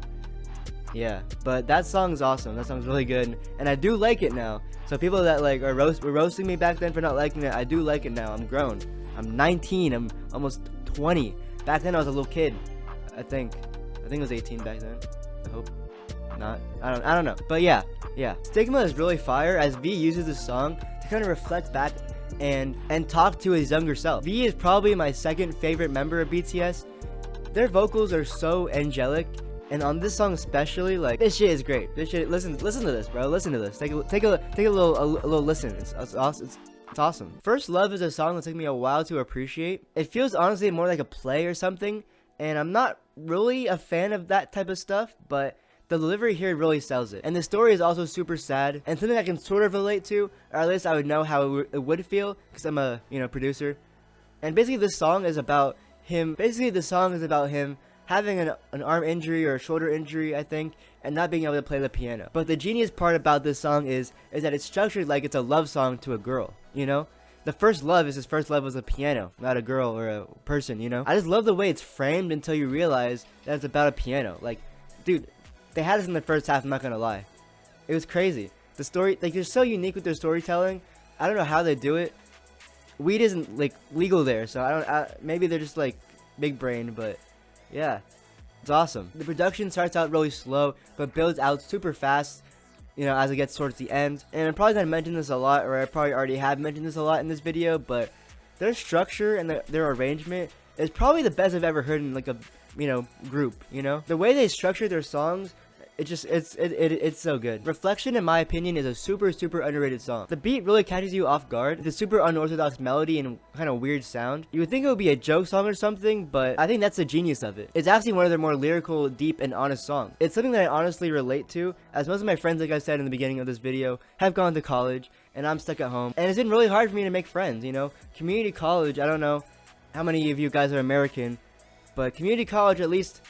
yeah. But that song's awesome. That song's really good, and I do like it now. So people that like were roasting me back then for not liking it, I do like it now. I'm grown. I'm 19. I'm almost 20. Back then I was a little kid. I think I was 18 back then. I hope not. I don't know. But yeah. Stigma is really fire, as V uses this song to kind of reflect back and talk to his younger self. V is probably my second favorite member of BTS. Their vocals are so angelic, and on this song especially, like, this shit is great. This shit, listen to this, bro. Listen to this. Take a little listen. It's awesome. First Love is a song that took me a while to appreciate. It feels honestly more like a play or something, and I'm not really a fan of that type of stuff, but the delivery here really sells it. And the story is also super sad, and something I can sort of relate to, or at least I would know how it would feel, because I'm a, producer. And basically this song is about him, having an arm injury or a shoulder injury, I think, and not being able to play the piano. But the genius part about this song is that it's structured like it's a love song to a girl, The first love is his first love was a piano, not a girl or a person, I just love the way it's framed until you realize that it's about a piano. Like, dude, they had this in the first half, I'm not gonna lie. It was crazy. The story, like, they're so unique with their storytelling. I don't know how they do it. Weed isn't, like, legal there, so maybe they're just, like, big brain, but yeah, it's awesome. The production starts out really slow, but builds out super fast, as it gets towards the end. And I'm probably gonna mention this a lot, or I probably already have mentioned this a lot in this video, but their structure and their arrangement is probably the best I've ever heard in, like, a, group, The way they structure their songs, it's so good. Reflection, in my opinion, is a super underrated song. The beat really catches you off guard. It's a super unorthodox melody and kind of weird sound. You would think it would be a joke song or something, but I think that's the genius of it. It's actually one of their more lyrical, deep, and honest songs. It's something that I honestly relate to, as most of my friends, like I said in the beginning of this video, have gone to college, and I'm stuck at home. And it's been really hard for me to make friends, Community college, I don't know how many of you guys are American, but community college, at least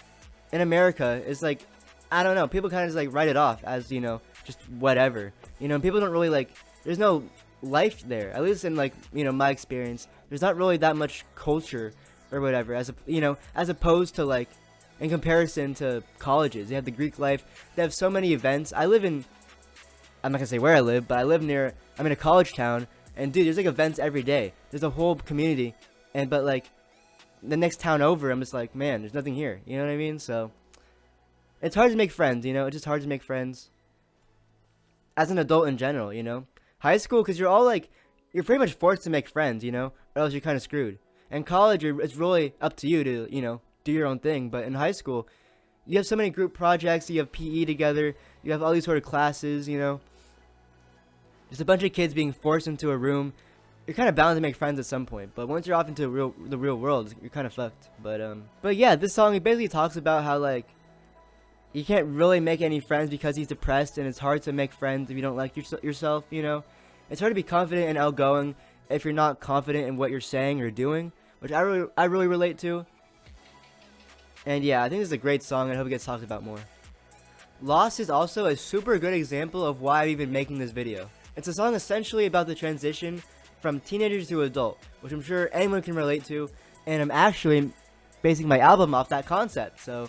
in America, is like, I don't know, people kind of just, like, write it off as, just whatever. People don't really, like, there's no life there. At least in, like, my experience. There's not really that much culture or whatever, as opposed to, like, in comparison to colleges. They have the Greek life. They have so many events. I'm not gonna say where I live, but I'm in a college town, and dude, there's, like, events every day. There's a whole community, but, like, the next town over, I'm just like, man, there's nothing here. You know what I mean? So it's hard to make friends, It's just hard to make friends as an adult in general, High school, because you're all, like, you're pretty much forced to make friends, or else you're kind of screwed. And college, it's really up to you to, do your own thing. But in high school, you have so many group projects, you have PE together, you have all these sort of classes, Just a bunch of kids being forced into a room. You're kind of bound to make friends at some point, but once you're off into the real world, you're kind of fucked. But yeah, this song, it basically talks about how, like, you can't really make any friends because he's depressed, and it's hard to make friends if you don't like yourself, It's hard to be confident and outgoing if you're not confident in what you're saying or doing, which I really relate to. And yeah, I think this is a great song, and I hope it gets talked about more. Lost is also a super good example of why I'm even making this video. It's a song essentially about the transition from teenager to adult, which I'm sure anyone can relate to, and I'm actually basing my album off that concept, so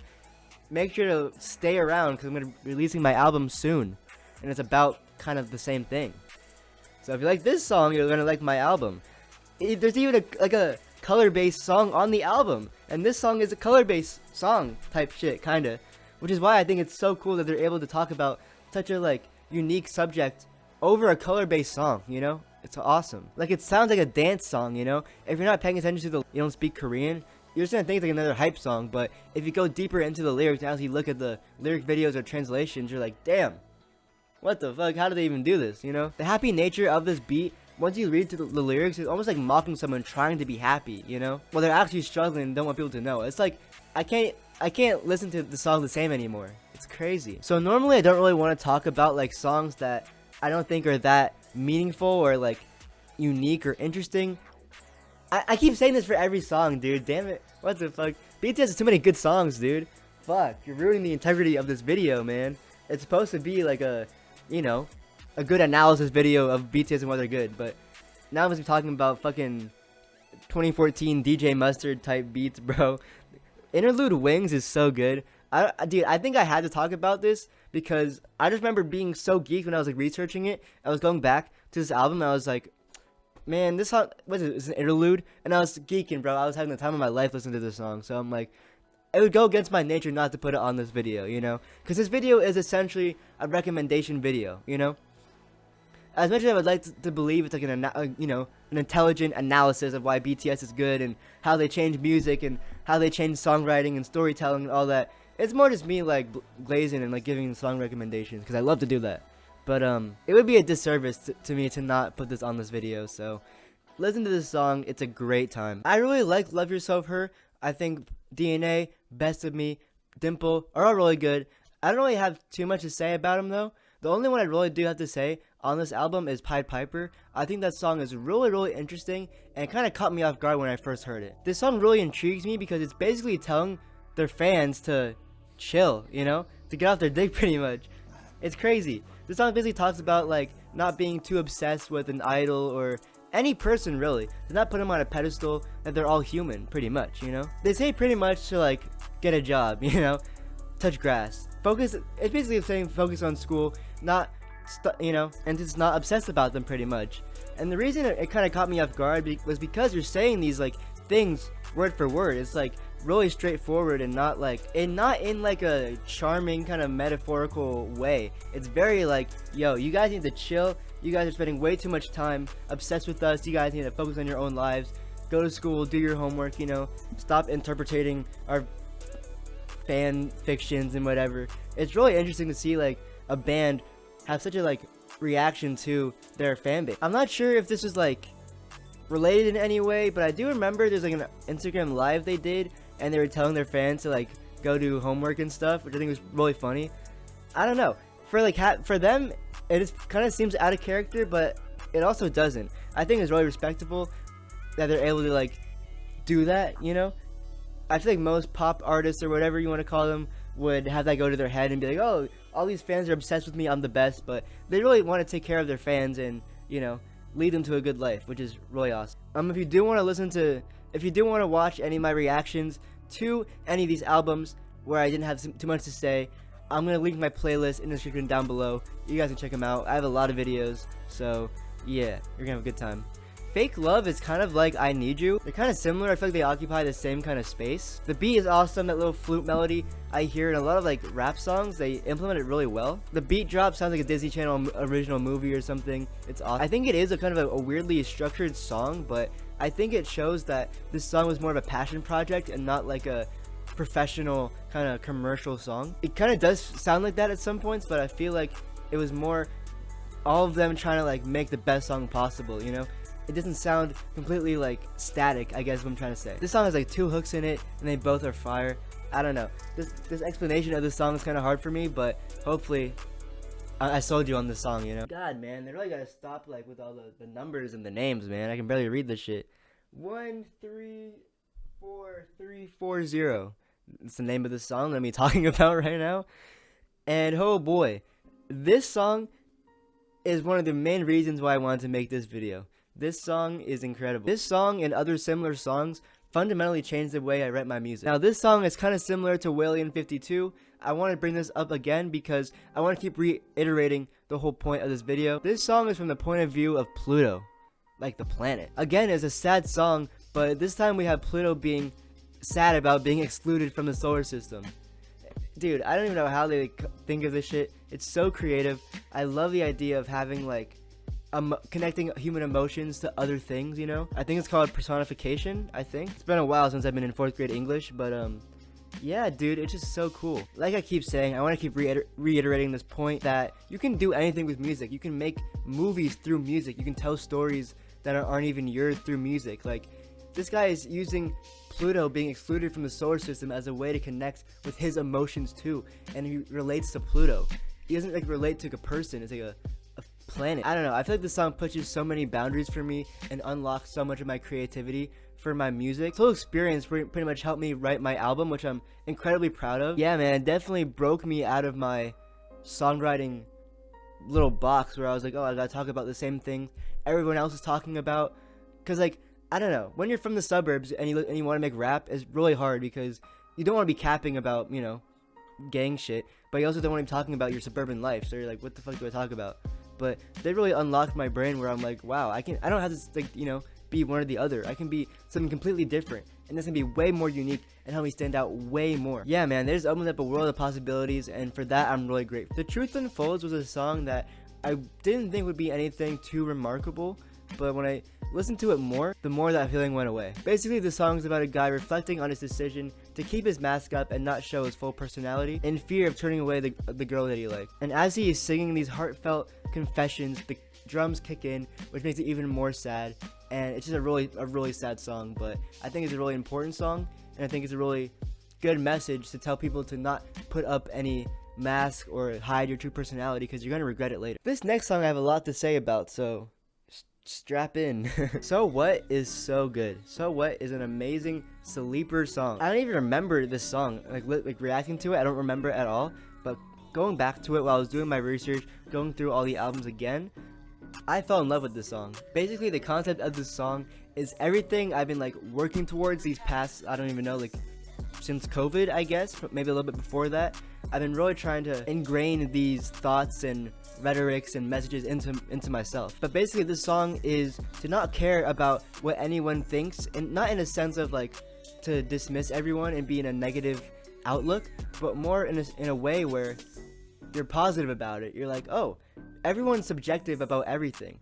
make sure to stay around because I'm going to be releasing my album soon, and it's about kind of the same thing. So if you like this song, you're going to like my album. There's even a color-based song on the album, and this song is a color-based song type shit, kinda, which is why I think it's so cool that they're able to talk about such a, like, unique subject over a color-based song, It's awesome. Like, it sounds like a dance song, If you're not paying attention to you don't speak Korean, you're just gonna think it's like another hype song, but if you go deeper into the lyrics and actually look at the lyric videos or translations, you're like, damn, what the fuck, how do they even do this, The happy nature of this beat, once you read through the lyrics, it's almost like mocking someone trying to be happy, Well, they're actually struggling and don't want people to know. It's like, I can't listen to the song the same anymore. It's crazy. So normally I don't really want to talk about, like, songs that I don't think are that meaningful or, like, unique or interesting. I keep saying this for every song, dude. Damn it. What the fuck? BTS has too many good songs, dude. Fuck. You're ruining the integrity of this video, man. It's supposed to be like a, a good analysis video of BTS and why they're good. But now I'm going to be talking about fucking 2014 DJ Mustard type beats, bro. Interlude Wings is so good. Dude, I think I had to talk about this because I just remember being so geeked when I was, like, researching it. I was going back to this album and I was like, man, this song, what is it? It's an interlude, and I was geeking, bro. I was having the time of my life listening to this song, so I'm like, it would go against my nature not to put it on this video, you know? Because this video is essentially a recommendation video, you know? As much as I would like to believe it's like an intelligent analysis of why BTS is good and how they change music and how they change songwriting and storytelling and all that, it's more just me like glazing and like giving song recommendations because I love to do that. But it would be a disservice to me to not put this on this video. So listen to this song; it's a great time. I really like "Love Yourself," Her. I think DNA, Best of Me, Dimple are all really good. I don't really have too much to say about them though. The only one I really do have to say on this album is Pied Piper. I think that song is really interesting and it kind of caught me off guard when I first heard it. This song really intrigues me because it's basically telling their fans to chill, you know, to get off their dick pretty much. It's crazy. This song basically talks about like not being too obsessed with an idol or any person really. To not put them on a pedestal, that they're all human pretty much, you know. They say pretty much to like get a job, you know, touch grass, focus. It's basically saying focus on school, not you know, and just not obsessed about them pretty much. And the reason it kind of caught me off guard was because you're saying these like things word for word. It's like really straightforward and not in like a charming kind of metaphorical way. It's very like, yo, you guys need to chill. You guys are spending way too much time obsessed with us. You guys need to focus on your own lives. Go to school, do your homework, you know, stop interpreting our fan fictions and whatever. It's really interesting to see like a band have such a like reaction to their fan base. I'm not sure if this is like related in any way, but I do remember there's like an Instagram live they did and they were telling their fans to like go do homework and stuff, which I think was really funny. I don't know, for like for them it is kind of seems out of character, but it also doesn't. I think it's really respectable that they're able to like do that, you know. I feel like most pop artists or whatever you want to call them would have that go to their head and be like, oh, all these fans are obsessed with me, I'm the best. But they really want to take care of their fans and, you know, lead them to a good life, which is really awesome. If you do want to watch any of my reactions to any of these albums where I didn't have too much to say, I'm going to link my playlist in the description down below. You guys can check them out. I have a lot of videos, so yeah, you're going to have a good time. Fake Love is kind of like I Need You. They're kind of similar. I feel like they occupy the same kind of space. The beat is awesome. That little flute melody I hear in a lot of like rap songs. They implement it really well. The beat drop sounds like a Disney Channel original movie or something. It's awesome. I think it is a kind of a weirdly structured song, but I think it shows that this song was more of a passion project and not like a professional kind of commercial song. It kind of does sound like that at some points, but I feel like it was more all of them trying to like make the best song possible, you know? It doesn't sound completely like static, I guess is what I'm trying to say. This song has like 2 hooks in it and they both are fire. I don't know. This explanation of this song is kind of hard for me, but hopefully I sold you on this song, you know? God, man, they really gotta stop like with all the numbers and the names, man. I can barely read this shit. 134340. It's the name of the song that I'm talking about right now. And oh boy, this song is one of the main reasons why I wanted to make this video. This song is incredible. This song and other similar songs fundamentally changed the way I write my music. Now this song is kind of similar to Walian 52. I want to bring this up again because I want to keep reiterating the whole point of this video. This song is from the point of view of Pluto, like the planet. Again, it's a sad song, but this time we have Pluto being sad about being excluded from the solar system. Dude, I don't even know how they think of this shit. It's so creative. I love the idea of having like connecting human emotions to other things, you know? I think it's called personification, I think. It's been a while since I've been in 4th grade English, but yeah, dude, it's just so cool. Like I keep saying, I want to keep reiterating this point that you can do anything with music. You can make movies through music. You can tell stories that aren't even yours through music. Like, this guy is using Pluto being excluded from the solar system as a way to connect with his emotions too, and he relates to Pluto. He doesn't like relate to a person. It's like a planet. I don't know. I feel like this song pushes so many boundaries for me and unlocks so much of my creativity for my music. This whole experience pretty much helped me write my album, which I'm incredibly proud of. Yeah, man, it definitely broke me out of my songwriting little box where I was like, oh, I gotta talk about the same thing everyone else is talking about. Cause like, I don't know, when you're from the suburbs and you want to make rap, it's really hard because you don't want to be capping about, you know, gang shit, but you also don't want to be talking about your suburban life. So you're like, what the fuck do I talk about? but they really unlocked my brain where I'm like, wow, I don't have to like, you know, be one or the other. I can be something completely different, and this can be way more unique and help me stand out way more. Yeah, man, they just opened up a world of possibilities, and for that I'm really grateful. The Truth Unfolds was a song that I didn't think would be anything too remarkable, but when I listened to it more, the more that feeling went away. Basically, the song is about a guy reflecting on his decision to keep his mask up and not show his full personality in fear of turning away the girl that he liked. And as he is singing these heartfelt confessions, the drums kick in, which makes it even more sad. And it's just a really sad song, but I think it's a really important song, and I think it's a really good message to tell people to not put up any mask or hide your true personality, because you're gonna regret it later. This next song I have a lot to say about, so strap in. So What is so good. So What is an amazing sleeper song. I don't even remember this song, like reacting to it, I don't remember it at all, but going back to it while I was doing my research, going through all the albums again, I fell in love with this song. Basically, the concept of this song is everything I've been like working towards these past, I don't even know, like since COVID, I guess, maybe a little bit before that. I've been really trying to ingrain these thoughts and rhetorics and messages into myself. But basically, this song is to not care about what anyone thinks, and not in a sense of like to dismiss everyone and be in a negative outlook, but more in a way where you're positive about it. You're like, oh, everyone's subjective about everything.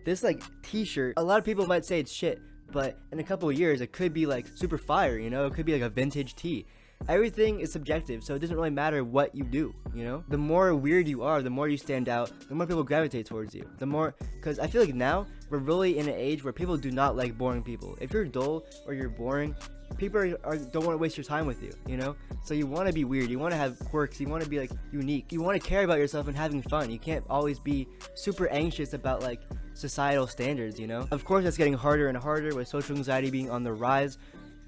This like t-shirt, a lot of people might say it's shit, but in a couple of years it could be like super fire, you know? It could be like a vintage tee. Everything is subjective, so it doesn't really matter what you do, you know? The more weird you are, the more you stand out, the more people gravitate towards you. The more, because I feel like now we're really in an age where people do not like boring people. If you're dull or you're boring, people don't want to waste your time with you, you know? So you want to be weird, you want to have quirks, you want to be like unique, you want to care about yourself and having fun. You can't always be super anxious about like societal standards, you know? Of course, that's getting harder and harder with social anxiety being on the rise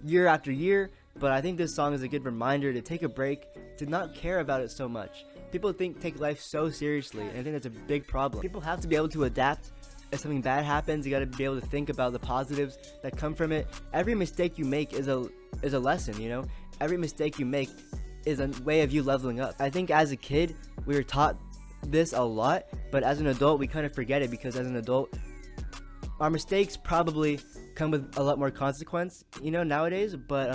year after year, but I think this song is a good reminder to take a break, to not care about it so much. People take life so seriously, and I think that's a big problem. People have to be able to adapt. If something bad happens, you gotta be able to think about the positives that come from it. Every mistake you make is a lesson, you know? Every mistake you make is a way of you leveling up. I think as a kid, we were taught this a lot, but as an adult, we kind of forget it, because as an adult, our mistakes probably come with a lot more consequence, you know, nowadays, but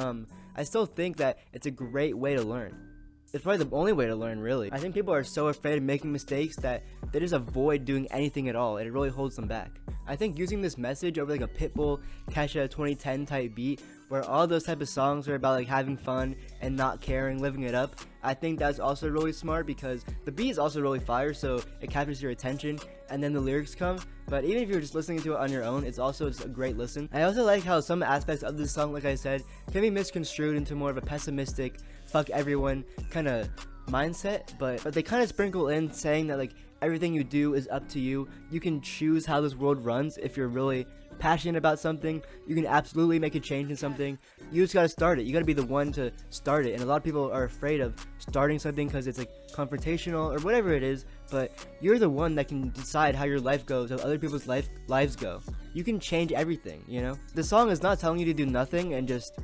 I still think that it's a great way to learn. It's probably the only way to learn, really. I think people are so afraid of making mistakes that they just avoid doing anything at all, and it really holds them back. I think using this message over like a Pitbull, Kesha 2010 type beat, where all those type of songs are about like having fun and not caring, living it up, I think that's also really smart, because the beat is also really fire, so it captures your attention, and then the lyrics come. But even if you're just listening to it on your own, it's also just a great listen. I also like how some aspects of this song, like I said, can be misconstrued into more of a pessimistic, fuck everyone kind of mindset, but they kind of sprinkle in saying that like everything you do is up to you. You can choose how this world runs. If you're really passionate about something, you can absolutely make a change in something. You just gotta start it. You gotta be the one to start it. And a lot of people are afraid of starting something because it's like confrontational or whatever it is, but you're the one that can decide how your life goes, how other people's lives go. You can change everything, you know? The song is not telling you to do nothing and just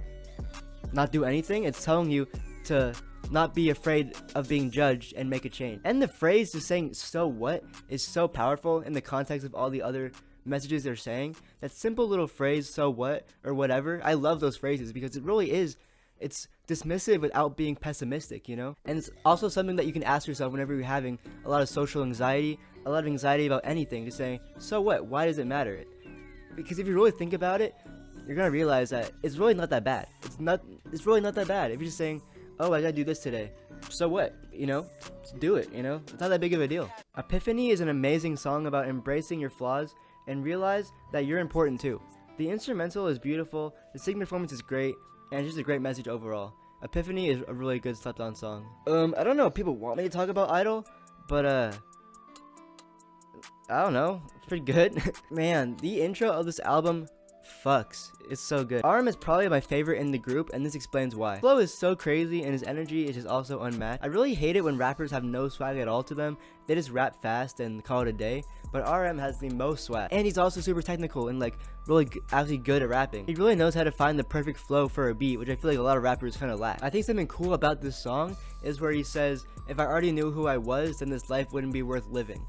not do anything. It's telling you to not be afraid of being judged and make a change. And the phrase just saying "so what" is so powerful in the context of all the other messages they're saying. That simple little phrase, "so what" or whatever, I love those phrases because it really is, it's dismissive without being pessimistic, you know? And it's also something that you can ask yourself whenever you're having a lot of social anxiety, a lot of anxiety about anything, just saying, so what? Why does it matter? Because if you really think about it, you're gonna realize that it's really not that bad. It's really not that bad. If you're just saying, oh, I gotta do this today, so what? You know, just do it, you know? It's not that big of a deal. Epiphany is an amazing song about embracing your flaws and realize that you're important too. The instrumental is beautiful, the singing performance is great, and it's just a great message overall. Epiphany is a really good slept-on song. I don't know if people want me to talk about Idol, but I don't know, it's pretty good. Man, the intro of this album fucks. It's so good. RM is probably my favorite in the group, and this explains why. Flow is so crazy, and his energy is just also unmatched. I really hate it when rappers have no swag at all to them. They just rap fast and call it a day. But RM has the most swag, and he's also super technical and like really actually good at rapping. He really knows how to find the perfect flow for a beat, which I feel like a lot of rappers kind of lack. I think something cool about this song is where he says, if I already knew who I was, then this life wouldn't be worth living.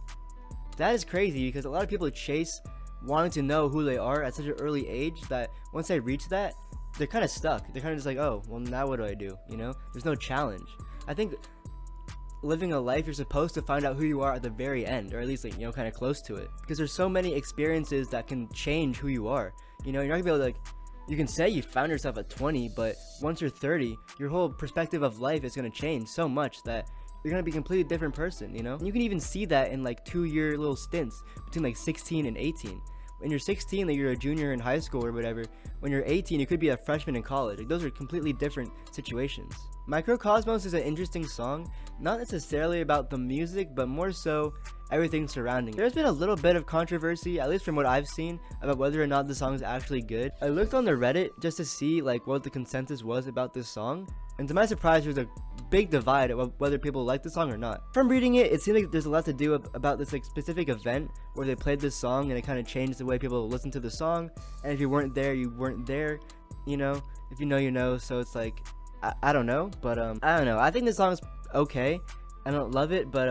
That is crazy because a lot of people chase wanting to know who they are at such an early age that once they reach that, they're kind of stuck. They're kind of just like, oh, well, now what do I do? You know, there's no challenge. I think living a life, you're supposed to find out who you are at the very end, or at least, like, you know, kind of close to it, because there's so many experiences that can change who you are. You know, you're not gonna be able to, like, you can say you found yourself at 20, but once you're 30, your whole perspective of life is gonna change so much that you're gonna be a completely different person, you know? And you can even see that in like 2-year little stints between like 16 and 18. When you're 16, like you're a junior in high school or whatever. When you're 18, you could be a freshman in college. Like, those are completely different situations. Microcosmos is an interesting song, not necessarily about the music, but more so everything surrounding it. There's been a little bit of controversy, at least from what I've seen, about whether or not the song is actually good. I looked on the Reddit just to see like what the consensus was about this song, and to my surprise, there's a big divide of whether people like the song or not. From reading it, it seems like there's a lot to do about this like specific event where they played this song and it kind of changed the way people listen to the song. And if you weren't there, you weren't there. You know, if you know, you know. So it's like, I don't know, but I don't know. I think this song's okay. I don't love it, but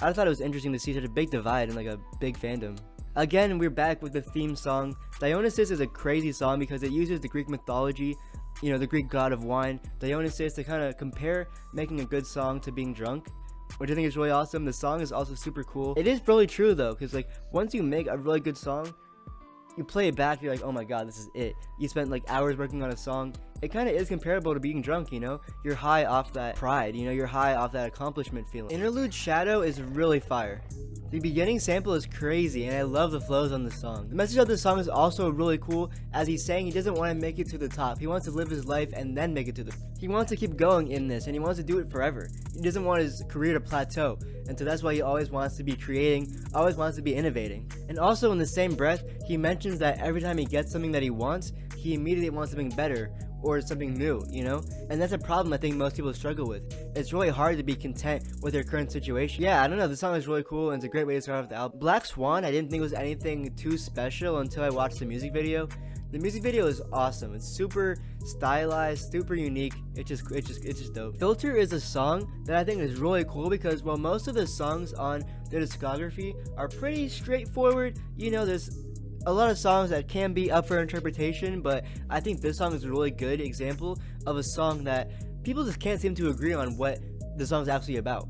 I thought it was interesting to see such a big divide and like a big fandom. Again, we're back with the theme song. Dionysus is a crazy song because it uses the Greek mythology, you know, the Greek god of wine, Dionysus, to kind of compare making a good song to being drunk, which I think is really awesome. The song is also super cool. It is really true though, because like once you make a really good song, you play it back, you're like, oh my god, this is it. You spent like hours working on a song. It kind of is comparable to being drunk, you know? You're high off that pride, you know? You're high off that accomplishment feeling. Interlude Shadow is really fire. The beginning sample is crazy, and I love the flows on the song. The message of the song is also really cool, as he's saying he doesn't want to make it to the top. He wants to live his life and then make it to the... He wants to keep going in this, and he wants to do it forever. He doesn't want his career to plateau, and so that's why he always wants to be creating, always wants to be innovating. And also in the same breath, he mentions that every time he gets something that he wants, he immediately wants something better, or something new, you know? And that's a problem I think most people struggle with. It's really hard to be content with their current situation. Yeah, I don't know, the song is really cool and it's a great way to start off the album. Black Swan, I didn't think was anything too special until I watched the music video. The music video is awesome. It's super stylized, super unique. It's just dope. Filter is a song that I think is really cool because while most of the songs on their discography are pretty straightforward, you know, there's a lot of songs that can be up for interpretation, but I think this song is a really good example of a song that people just can't seem to agree on what the song's actually about.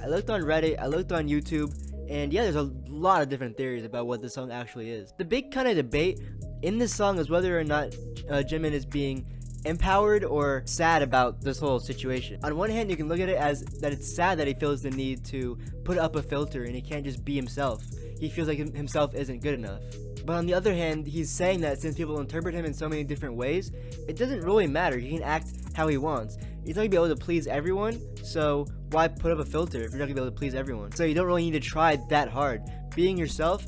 I looked on Reddit, I looked on YouTube, and yeah, there's a lot of different theories about what the song actually is. The big kind of debate in this song is whether or not Jimin is being empowered or sad about this whole situation. On one hand, you can look at it as that it's sad that he feels the need to put up a filter and he can't just be himself. He feels like himself isn't good enough. But on the other hand, he's saying that since people interpret him in so many different ways, it doesn't really matter. He can act how he wants. He's not gonna be able to please everyone, so why put up a filter if you're not gonna be able to please everyone? So you don't really need to try that hard. Being yourself,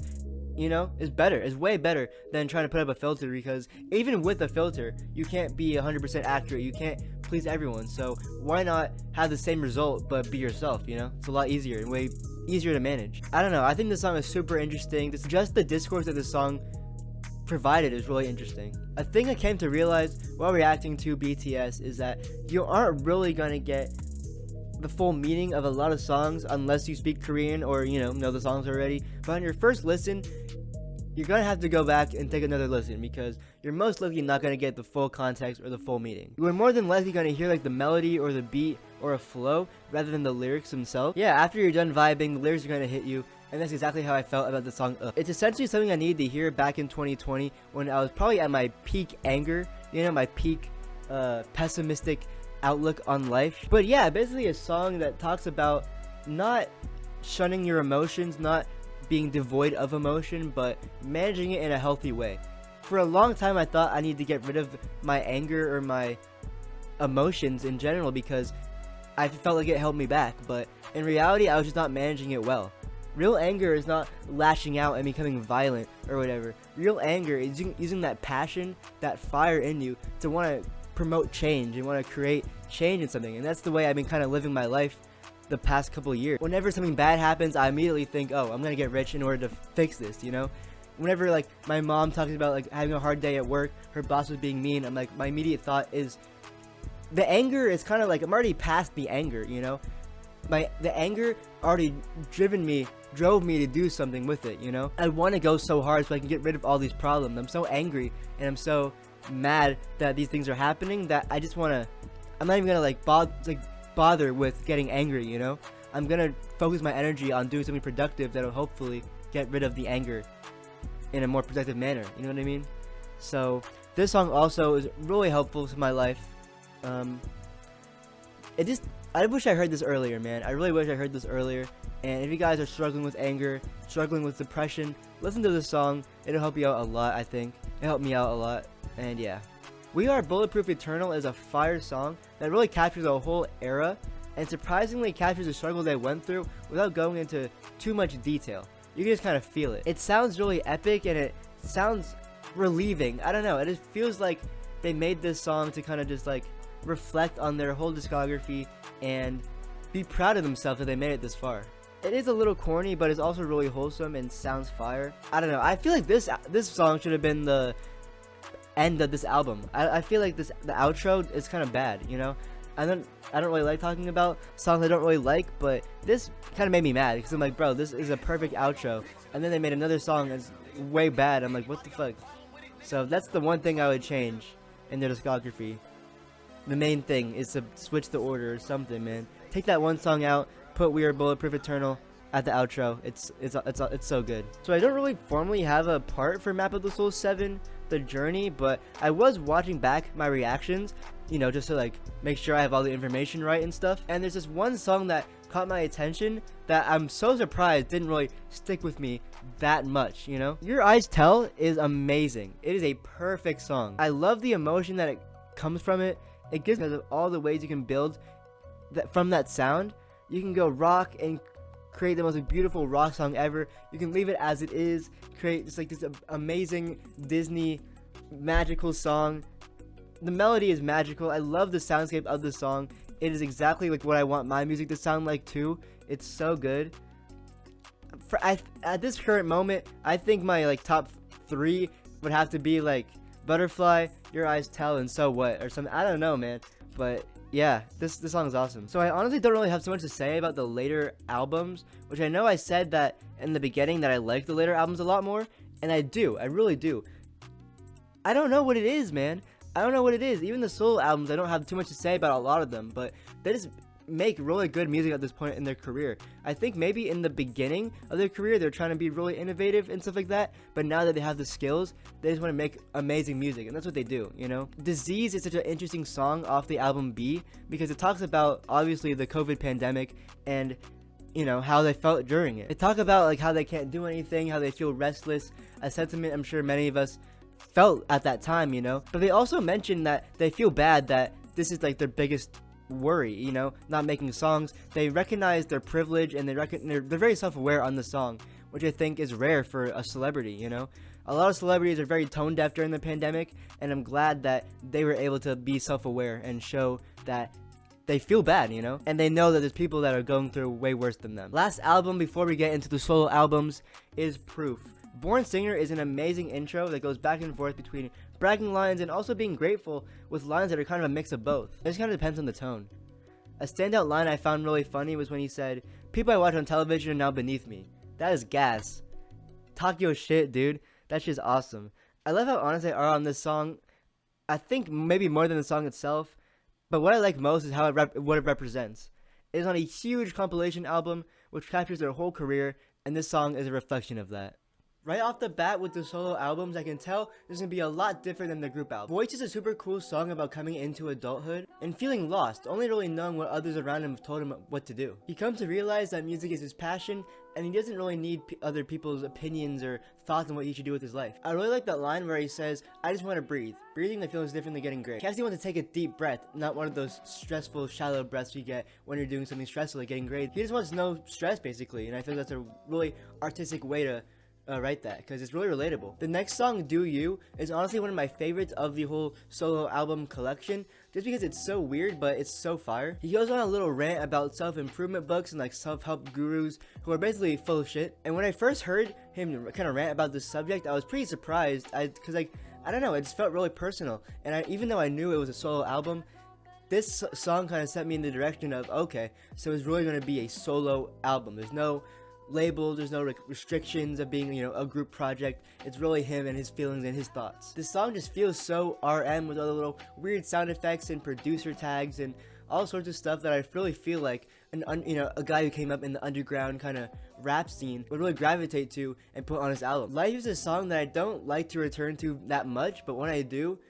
you know, is better. Is way better than trying to put up a filter, because even with a filter, you can't be 100% accurate. You can't please everyone. So why not have the same result but be yourself, you know? It's a lot easier and way easier to manage. I don't know. I think the song is super interesting. Just the discourse that the song provided is really interesting. A thing I came to realize while reacting to BTS is that you aren't really gonna get the full meaning of a lot of songs unless you speak Korean or, you know the songs already. But on your first listen, you're gonna have to go back and take another listen because you're most likely not gonna get the full context or the full meaning. You are more than likely gonna hear like the melody or the beat or a flow rather than the lyrics themselves. Yeah, after you're done vibing, the lyrics are gonna hit you, and that's exactly how I felt about the song It's essentially something I needed to hear back in 2020 when I was probably at my peak anger, you know, my peak pessimistic outlook on life. But yeah, basically a song that talks about not shunning your emotions, not being devoid of emotion, but managing it in a healthy way. For a long time I thought I needed to get rid of my anger or my emotions in general because I felt like it held me back, but in reality I was just not managing it well. Real anger is not lashing out and becoming violent or whatever. Real anger is using that passion, that fire in you to want to promote change and want to create change in something, and that's the way I've been kind of living my life the past couple years. Whenever something bad happens, I immediately think, oh, I'm gonna get rich in order to fix this, you know? Whenever like my mom talks about like having a hard day at work, her boss was being mean, I'm like, my immediate thought is the anger is kind of like I'm already past the anger, you know? The anger already driven me drove me to do something with it, you know? I want to go so hard so I can get rid of all these problems. I'm so angry and I'm so mad that these things are happening that I just want to, I'm not even gonna like bother with getting angry, you know? I'm gonna focus my energy on doing something productive that'll hopefully get rid of the anger in a more productive manner, you know what I mean? So this song also is really helpful to my life. I wish I heard this earlier, man. I really wish I heard this earlier. And if you guys are struggling with anger, struggling with depression, listen to this song. It'll help you out a lot, I think. It helped me out a lot. And yeah. We Are Bulletproof Eternal is a fire song that really captures a whole era and surprisingly captures the struggle they went through without going into too much detail. You can just kind of feel it. It sounds really epic and it sounds relieving. I don't know. It just feels like they made this song to kind of just like reflect on their whole discography and be proud of themselves that they made it this far. It is a little corny, but it's also really wholesome and sounds fire. I don't know. I feel like this song should have been the end of this album. I feel like the outro is kind of bad, you know? I don't really like talking about songs I don't really like, but this kind of made me mad because I'm like, bro, this is a perfect outro. And then they made another song that's way bad. I'm like, what the fuck? So that's the one thing I would change in their discography. The main thing is to switch the order or something, man. Take that one song out, put We Are Bulletproof Eternal at the outro. It's so good. So I don't really formally have a part for Map of the Soul 7, The Journey, but I was watching back my reactions, you know, just to like make sure I have all the information right and stuff. And there's this one song that caught my attention that I'm so surprised didn't really stick with me that much, you know? Your Eyes Tell is amazing. It is a perfect song. I love the emotion that it comes from it. It gives me all the ways you can build that from that sound. You can go rock and create the most beautiful rock song ever. You can leave it as it is, create just like this amazing Disney magical song. The melody is magical. I love the soundscape of the song. It is exactly like what I want my music to sound like too. It's so good. At this current moment, I think my like top 3 would have to be like Butterfly, Your Eyes Tell, and So What or something. I don't know, man, but yeah, this song is awesome. So I honestly don't really have so much to say about the later albums, which I know I said that in the beginning that I like the later albums a lot more, and I do. I really do. I don't know what it is, man. I don't know what it is. Even the solo albums, I don't have too much to say about a lot of them, but they just make really good music at this point in their career. I think maybe in the beginning of their career, they're trying to be really innovative and stuff like that, but now that they have the skills, they just want to make amazing music, and that's what they do, you know? Disease is such an interesting song off the album B, because it talks about, obviously, the COVID pandemic, and, you know, how they felt during it. They talk about, like, how they can't do anything, how they feel restless, a sentiment I'm sure many of us felt at that time, you know? But they also mention that they feel bad that this is, like, their biggest worry, you know, not making songs. They recognize their privilege, and they're very self-aware on the song, which I think is rare for a celebrity, you know. A lot of celebrities are very tone deaf during the pandemic, and I'm glad that they were able to be self-aware and show that they feel bad, you know, and they know that there's people that are going through way worse than them. Last album before we get into the solo albums is Proof. Born Singer is an amazing intro that goes back and forth between bragging lines and also being grateful, with lines that are kind of a mix of both. It just kind of depends on the tone. A standout line I found really funny was when he said, "People I watch on television are now beneath me." That is gas. Talk your shit, dude. That shit's awesome. I love how honest they are on this song. I think maybe more than the song itself, but what I like most is how what it represents. It is on a huge compilation album which captures their whole career, and this song is a reflection of that. Right off the bat with the solo albums, I can tell there's going to be a lot different than the group album. Voice is a super cool song about coming into adulthood and feeling lost, only really knowing what others around him have told him what to do. He comes to realize that music is his passion, and he doesn't really need other people's opinions or thoughts on what he should do with his life. I really like that line where he says, "I just want to breathe." Breathing the feeling is different than getting great. Cassie wants to take a deep breath, not one of those stressful, shallow breaths you get when you're doing something stressful like getting grades. He just wants no stress, basically, and I feel that's a really artistic way to write that, because it's really relatable. The next song, Do You, is honestly one of my favorites of the whole solo album collection, just because it's so weird, but it's so fire. He goes on a little rant about self-improvement books and like self-help gurus who are basically full of shit. And when I first heard him kind of rant about this subject, I was pretty surprised, because like, I don't know, it just felt really personal. And even though I knew it was a solo album, this song kind of set me in the direction of, okay, so it's really going to be a solo album. There's no labels, there's no restrictions of being, you know, a group project. It's really him and his feelings and his thoughts. This song just feels so RM with all the little weird sound effects and producer tags and all sorts of stuff that I really feel like a guy who came up in the underground kind of rap scene would really gravitate to and put on his album. Life is a song that I don't like to return to that much, but when I do,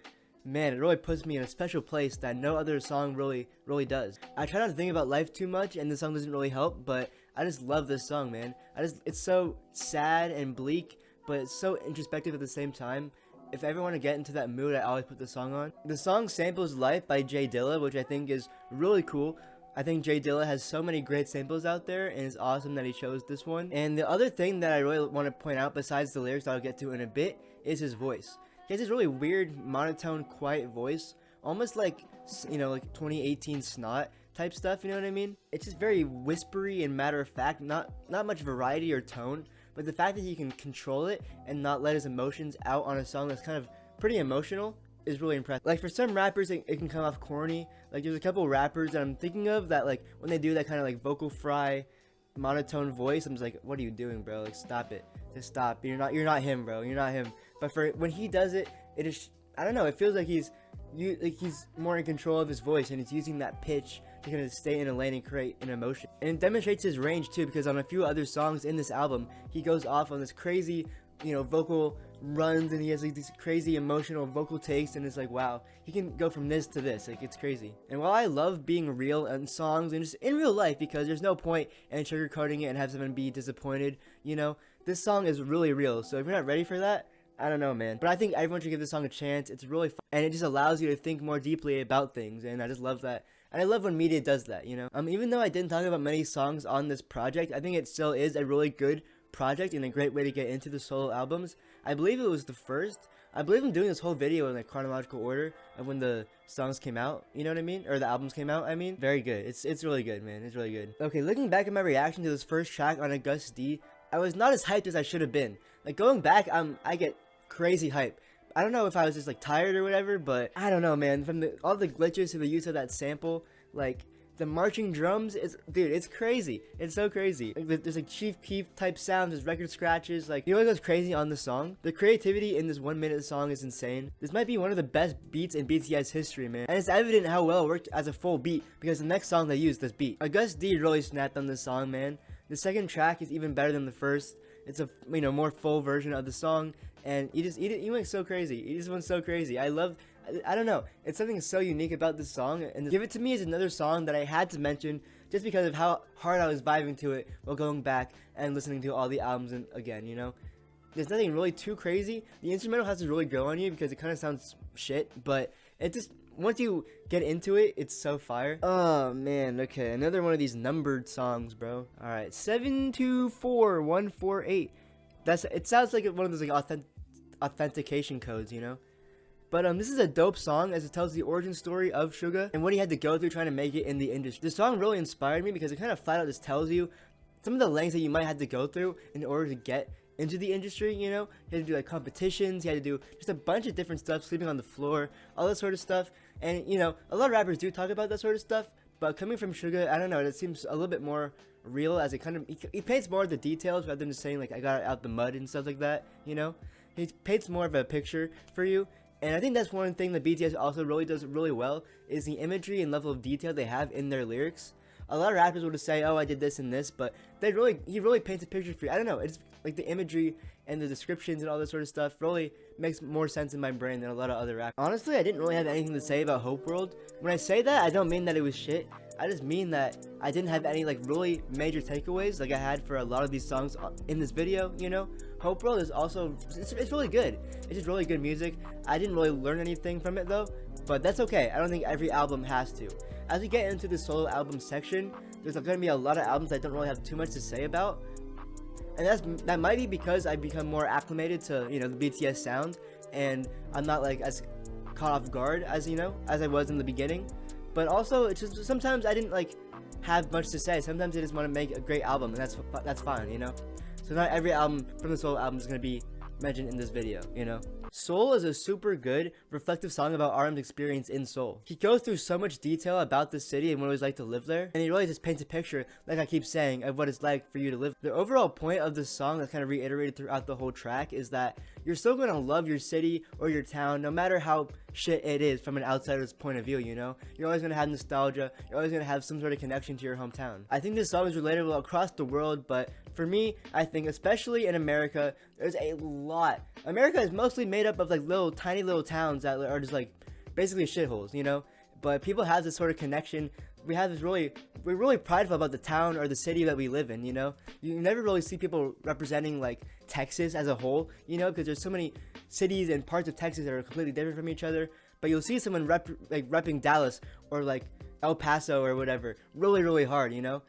man, it really puts me in a special place that no other song really does. I try not to think about life too much, and the song doesn't really help, but I just love this song, man. It's so sad and bleak, but it's so introspective at the same time. If I ever want to get into that mood, I always put the song on. The song samples Life by J Dilla, which I think is really cool. I think J Dilla has so many great samples out there, and it's awesome that he chose this one. And the other thing that I really want to point out, besides the lyrics that I'll get to in a bit, is his voice. He has this really weird, monotone, quiet voice, almost like, you know, like 2018 Snot type stuff, you know what I mean? It's just very whispery and matter of fact, not much variety or tone, but the fact that he can control it and not let his emotions out on a song that's kind of pretty emotional is really impressive. Like, for some rappers, it can come off corny. Like, there's a couple rappers that I'm thinking of that, like, when they do that kind of, like, vocal fry, monotone voice, I'm just like, what are you doing, bro? Like, stop it. Just stop. You're not him, bro. You're not him. But for when he does it, it is, I don't know, it feels like he's more in control of his voice, and he's using that pitch to kind of stay in a lane and create an emotion. And it demonstrates his range too, because on a few other songs in this album, he goes off on this crazy, you know, vocal runs, and he has like these crazy emotional vocal takes, and it's like, wow, he can go from this to this, like, it's crazy. And while I love being real in songs and just in real life, because there's no point in sugarcoating it and have someone be disappointed, you know, this song is really real. So if you're not ready for that, I don't know, man. But I think everyone should give this song a chance. It's really fun, and it just allows you to think more deeply about things, and I just love that. And I love when media does that, you know? Even though I didn't talk about many songs on this project, I think it still is a really good project and a great way to get into the solo albums. I believe it was the first. I believe I'm doing this whole video in like chronological order of when the songs came out, you know what I mean? Or the albums came out, I mean. Very good. It's really good, man. It's really good. Okay, looking back at my reaction to this first track on August D, I was not as hyped as I should have been. Like, going back, I get crazy hype. I don't know if I was just like tired or whatever, but I don't know, man. From all the glitches to the use of that sample, like the marching drums, dude, it's crazy. It's so crazy. Like, there's like Chief Keef type sounds, there's record scratches. Like, you know what goes crazy on the song? The creativity in this 1 minute song is insane. This might be one of the best beats in BTS history, man. And it's evident how well it worked as a full beat, because the next song they used this beat. August D really snapped on this song, man. The second track is even better than the first. It's a, you know, more full version of the song, and he went so crazy. He just went so crazy. I don't know, it's something so unique about this song, and Give It To Me is another song that I had to mention just because of how hard I was vibing to it while going back and listening to all the albums again, you know? There's nothing really too crazy. The instrumental has to really grow on you because it kind of sounds shit, but it just, once you get into it, it's so fire. Oh man, okay, another one of these numbered songs, bro. Alright, 724148. It sounds like one of those like authentication codes, you know? But this is a dope song, as it tells the origin story of Suga and what he had to go through trying to make it in the industry. The song really inspired me because it kind of flat out just tells you some of the lengths that you might have to go through in order to get into the industry, you know? He had to do like competitions, he had to do just a bunch of different stuff, sleeping on the floor, all that sort of stuff. And, you know, a lot of rappers do talk about that sort of stuff, but coming from Suga, I don't know, it seems a little bit more real, as it kind of, he paints more of the details rather than just saying like, I got it out the mud and stuff like that, you know? He paints more of a picture for you. And I think that's one thing that BTS also really does really well, is the imagery and level of detail they have in their lyrics. A lot of rappers will just say, oh, I did this and this, but he really paints a picture for you. I don't know, it's like the imagery and the descriptions and all this sort of stuff really makes more sense in my brain than a lot of other rappers. Honestly, I didn't really have anything to say about Hope World. When I say that, I don't mean that it was shit. I just mean that I didn't have any like really major takeaways like I had for a lot of these songs in this video, you know? Hope World is also, it's really good. It's just really good music. I didn't really learn anything from it though, but that's okay. I don't think every album has to. As we get into the solo album section, there's going to be a lot of albums I don't really have too much to say about. And that might be because I've become more acclimated to, you know, the BTS sound, and I'm not like as caught off guard as, you know, as I was in the beginning. But also, it's just sometimes I didn't like have much to say. Sometimes I just want to make a great album, and that's fine, you know. So not every album from the solo album is going to be mentioned in this video, you know. Soul is a super good, reflective song about RM's experience in Seoul. He goes through so much detail about the city and what it was like to live there, and he really just paints a picture, like I keep saying, of what it's like for you to live. The overall point of this song that's kind of reiterated throughout the whole track is that you're still going to love your city or your town, no matter how shit it is from an outsider's point of view, you know? You're always going to have nostalgia, you're always going to have some sort of connection to your hometown. I think this song is relatable across the world, but for me, I think especially in America, there's a lot. America is mostly made up of like little tiny little towns that are just like basically shitholes, you know? But people have this sort of connection. We're really prideful about the town or the city that we live in, you know? You never really see people representing like Texas as a whole, you know, because there's so many cities and parts of Texas that are completely different from each other. But you'll see someone repping Dallas or like El Paso or whatever really, really hard, you know?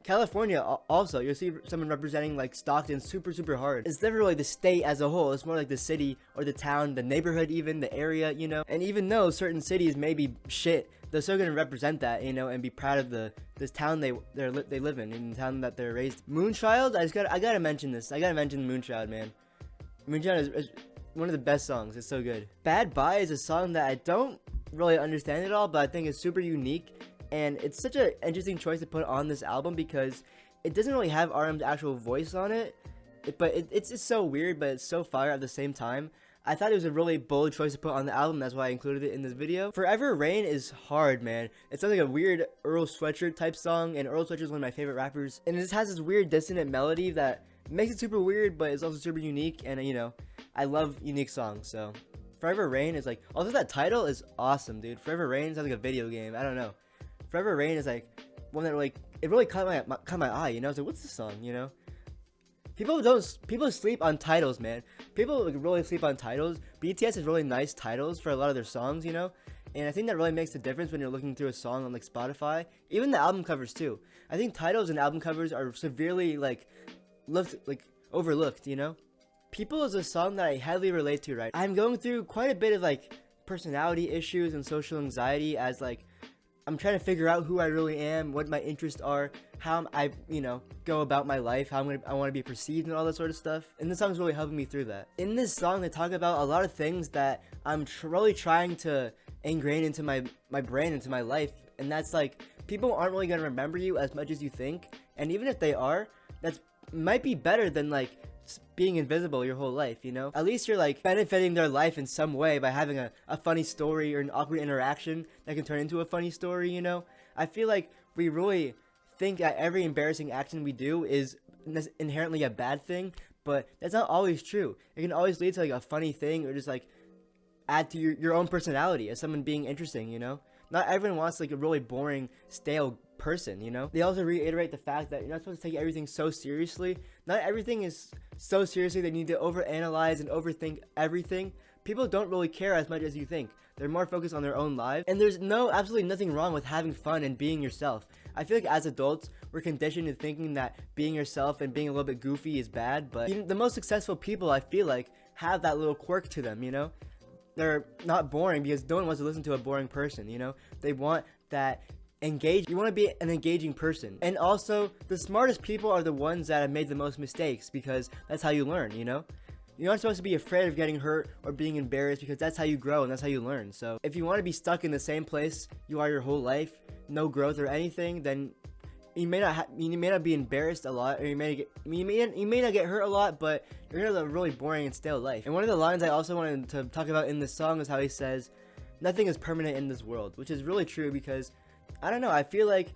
California also, you'll see someone representing like Stockton super hard. It's never really the state as a whole, it's more like the city or the town, the neighborhood even, the area, you know? And even though certain cities may be shit, they're still gonna represent that, you know, and be proud of this town they live in the town that they're raised in. Moonchild, I gotta mention this. I gotta mention Moonchild, man. Moonchild is one of the best songs. It's so good. Bad Bye is a song that I don't really understand at all, but I think it's super unique. And it's such an interesting choice to put on this album because it doesn't really have RM's actual voice on it. But it's just so weird, but it's so fire at the same time. I thought it was a really bold choice to put on the album. That's why I included it in this video. Forever Rain is hard, man. It sounds like a weird Earl Sweatshirt type song. And Earl Sweatshirt is one of my favorite rappers. And it just has this weird dissonant melody that makes it super weird, but it's also super unique. And, you know, I love unique songs, so. Forever Rain is like, also that title is awesome, dude. Forever Rain sounds like a video game. I don't know. Forever Rain is like one that like it really caught my eye, you know. I was like, what's this song, you know? People sleep on titles, man. People like really sleep on titles. BTS has really nice titles for a lot of their songs, you know. And I think that really makes a difference when you're looking through a song on like Spotify, even the album covers too. I think titles and album covers are severely overlooked, you know. People is a song that I heavily relate to, right? I'm going through quite a bit of like personality issues and social anxiety as like I'm trying to figure out who I really am, what my interests are, how I, you know, go about my life, how I want to be perceived and all that sort of stuff. And this song's really helping me through that. In this song, they talk about a lot of things that I'm really trying to ingrain into my brain, into my life. And that's like, people aren't really going to remember you as much as you think. And even if they are, that might be better than like being invisible your whole life, you know? At least you're like benefiting their life in some way by having a funny story or an awkward interaction that can turn into a funny story, you know? I feel like we really think that every embarrassing action we do is inherently a bad thing, but that's not always true. It can always lead to like a funny thing or just like add to your own personality as someone being interesting, you know? Not everyone wants like a really boring, stale person, you know? They also reiterate the fact that you're not supposed to take everything so seriously. Not everything is so seriously they need to overanalyze and overthink everything. People don't really care as much as you think. They're more focused on their own lives. And there's absolutely nothing wrong with having fun and being yourself. I feel like as adults, we're conditioned to thinking that being yourself and being a little bit goofy is bad, but even the most successful people, I feel like, have that little quirk to them, you know? They're not boring because no one wants to listen to a boring person, you know? They want that engage. You want to be an engaging person. And also, the smartest people are the ones that have made the most mistakes because that's how you learn, you know? You're not supposed to be afraid of getting hurt or being embarrassed because that's how you grow and that's how you learn. So if you want to be stuck in the same place you are your whole life, no growth or anything, then you may not be embarrassed a lot, or you may not get hurt a lot, but you're gonna live a really boring and stale life. And one of the lines I also wanted to talk about in this song is how he says, "Nothing is permanent in this world," which is really true because I don't know. I feel like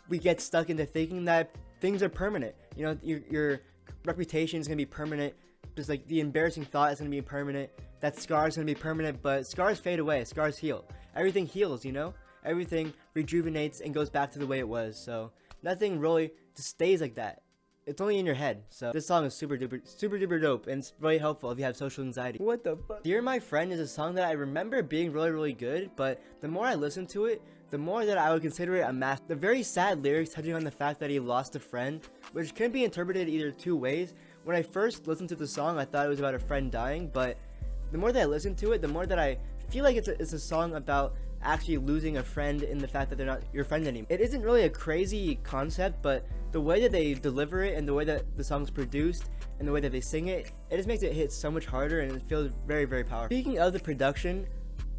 we get stuck into thinking that things are permanent. You know, your reputation is gonna be permanent. Just like the embarrassing thought is gonna be permanent. That scar is gonna be permanent, but scars fade away. Scars heal. Everything heals. You know, everything rejuvenates and goes back to the way it was. So nothing really just stays like that. It's only in your head. So this song is super duper dope, and it's really helpful if you have social anxiety. What the fuck? Dear My Friend is a song that I remember being really good, but the more I listen to it, the more that I would consider it a masterpiece. The very sad lyrics touching on the fact that he lost a friend, which can be interpreted either two ways. When I first listened to the song, I thought it was about a friend dying, but the more that I listen to it, the more that I feel like it's a song about actually losing a friend in the fact that they're not your friend anymore. It isn't really a crazy concept, but the way that they deliver it and the way that the song's produced and the way that they sing it, it just makes it hit so much harder and it feels very, very powerful. Speaking of the production,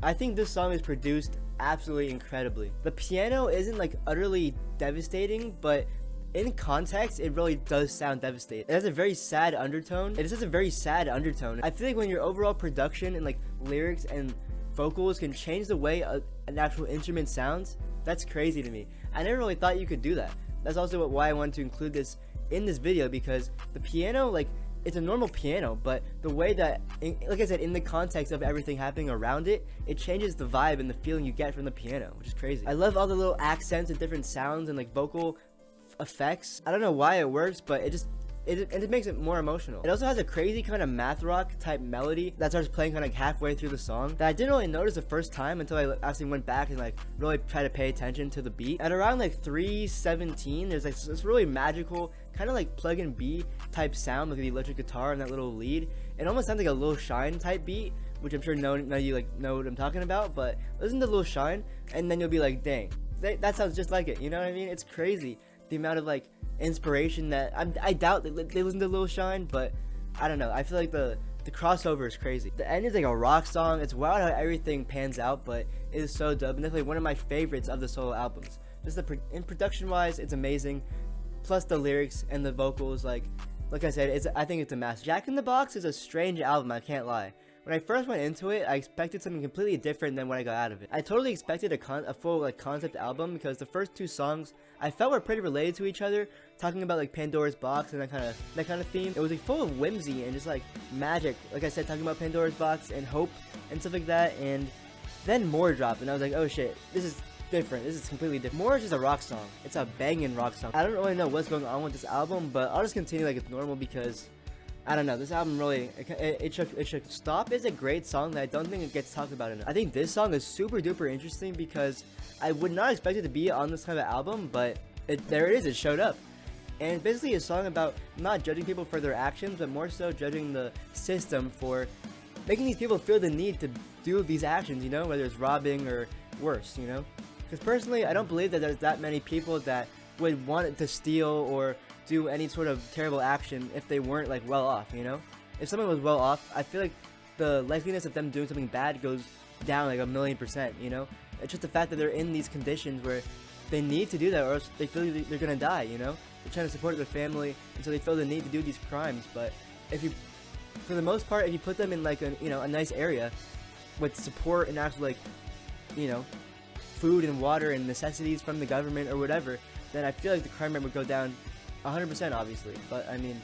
I think this song is produced absolutely incredibly. The piano isn't like utterly devastating, but in context, it really does sound devastating. It has a very sad undertone. It just has a very sad undertone. I feel like when your overall production and like lyrics and vocals can change the way an actual instrument sounds, that's crazy to me. I never really thought you could do that. That's also why I wanted to include this in this video, because the piano, like, it's a normal piano, but the way that, like I said, in the context of everything happening around it, it changes the vibe and the feeling you get from the piano, which is crazy. I love all the little accents and different sounds and like vocal effects. I don't know why it works, but it makes it more emotional. It also has a crazy kind of math rock type melody that starts playing kind of like halfway through the song that I didn't really notice the first time until I actually went back and like really tried to pay attention to the beat. At around like 3:17, there's like this really magical kind of like plug-in B type sound with the electric guitar and that little lead. It almost sounds like a Lil Shine type beat, which I'm sure none of you like know what I'm talking about, but listen to Lil Shine and then you'll be like, dang, that sounds just like it, you know what I mean? It's crazy the amount of like inspiration that I doubt that they listen to Lil Shine, but I don't know, I feel like the crossover is crazy. The end is like a rock song. It's wild how everything pans out, but it is so dope and definitely one of my favorites of the solo albums. Just in production wise, it's amazing, plus the lyrics and the vocals, like I said, I think it's a master. Jack in the Box is a strange album, I can't lie. When I first went into it, I expected something completely different than what I got out of it. I totally expected a full like concept album, because the first two songs I felt were pretty related to each other, talking about like Pandora's Box and that kind of theme. It was like full of whimsy and just like magic, like I said, talking about Pandora's Box and hope and stuff like that. And then More dropped, and I was like, oh shit, this is different. This is completely different. More is just a rock song. It's a banging rock song. I don't really know what's going on with this album, but I'll just continue like it's normal because I don't know, this album really, it should stop. Is a great song that I don't think it gets talked about enough. I think this song is super duper interesting because I would not expect it to be on this kind of album, but there it is, it showed up. And it's basically a song about not judging people for their actions, but more so judging the system for making these people feel the need to do these actions, you know, whether it's robbing or worse, you know? Because personally, I don't believe that there's that many people that would want to steal or do any sort of terrible action if they weren't like well off, you know? If someone was well off, I feel like the likeliness of them doing something bad goes down like 1,000,000%, you know? It's just the fact that they're in these conditions where they need to do that or else they feel they're gonna die, you know? They're trying to support their family, and so they feel the need to do these crimes. But if you, for the most part, if you put them in like a nice area with support and actually like, you know, food and water and necessities from the government or whatever, then I feel like the crime rate would go down 100%, obviously. But I mean,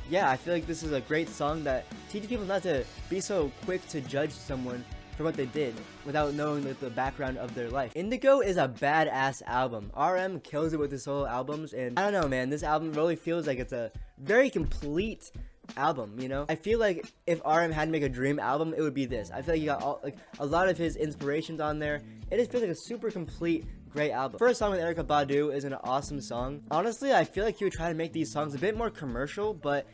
yeah, I feel like this is a great song that teaches people not to be so quick to judge someone for what they did without knowing the background of their life. Indigo is a badass album. RM kills it with his solo albums, and I don't know, man, this album really feels like it's a very complete album, you know? I feel like if RM had to make a dream album, it would be this. I feel like he got a lot of his inspirations on there. It just feels like a super complete, great album. First song with Erykah Badu is an awesome song. Honestly, I feel like he would try to make these songs a bit more commercial, but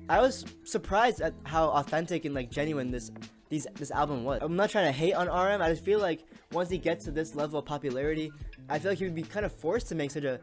I was surprised at how authentic and like genuine this album was. I'm not trying to hate on RM, I just feel like once he gets to this level of popularity, I feel like he would be kind of forced to make such a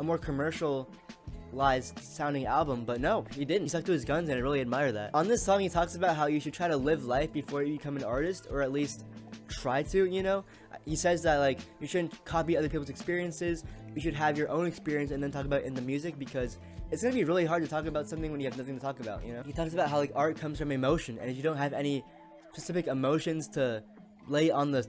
more commercialized sounding album, but no, he didn't. He stuck to his guns, and I really admire that. On this song, he talks about how you should try to live life before you become an artist, or at least try to, you know? He says that like you shouldn't copy other people's experiences, you should have your own experience and then talk about it in the music, because it's gonna be really hard to talk about something when you have nothing to talk about, you know? He talks about how like art comes from emotion, and if you don't have any specific emotions to lay on the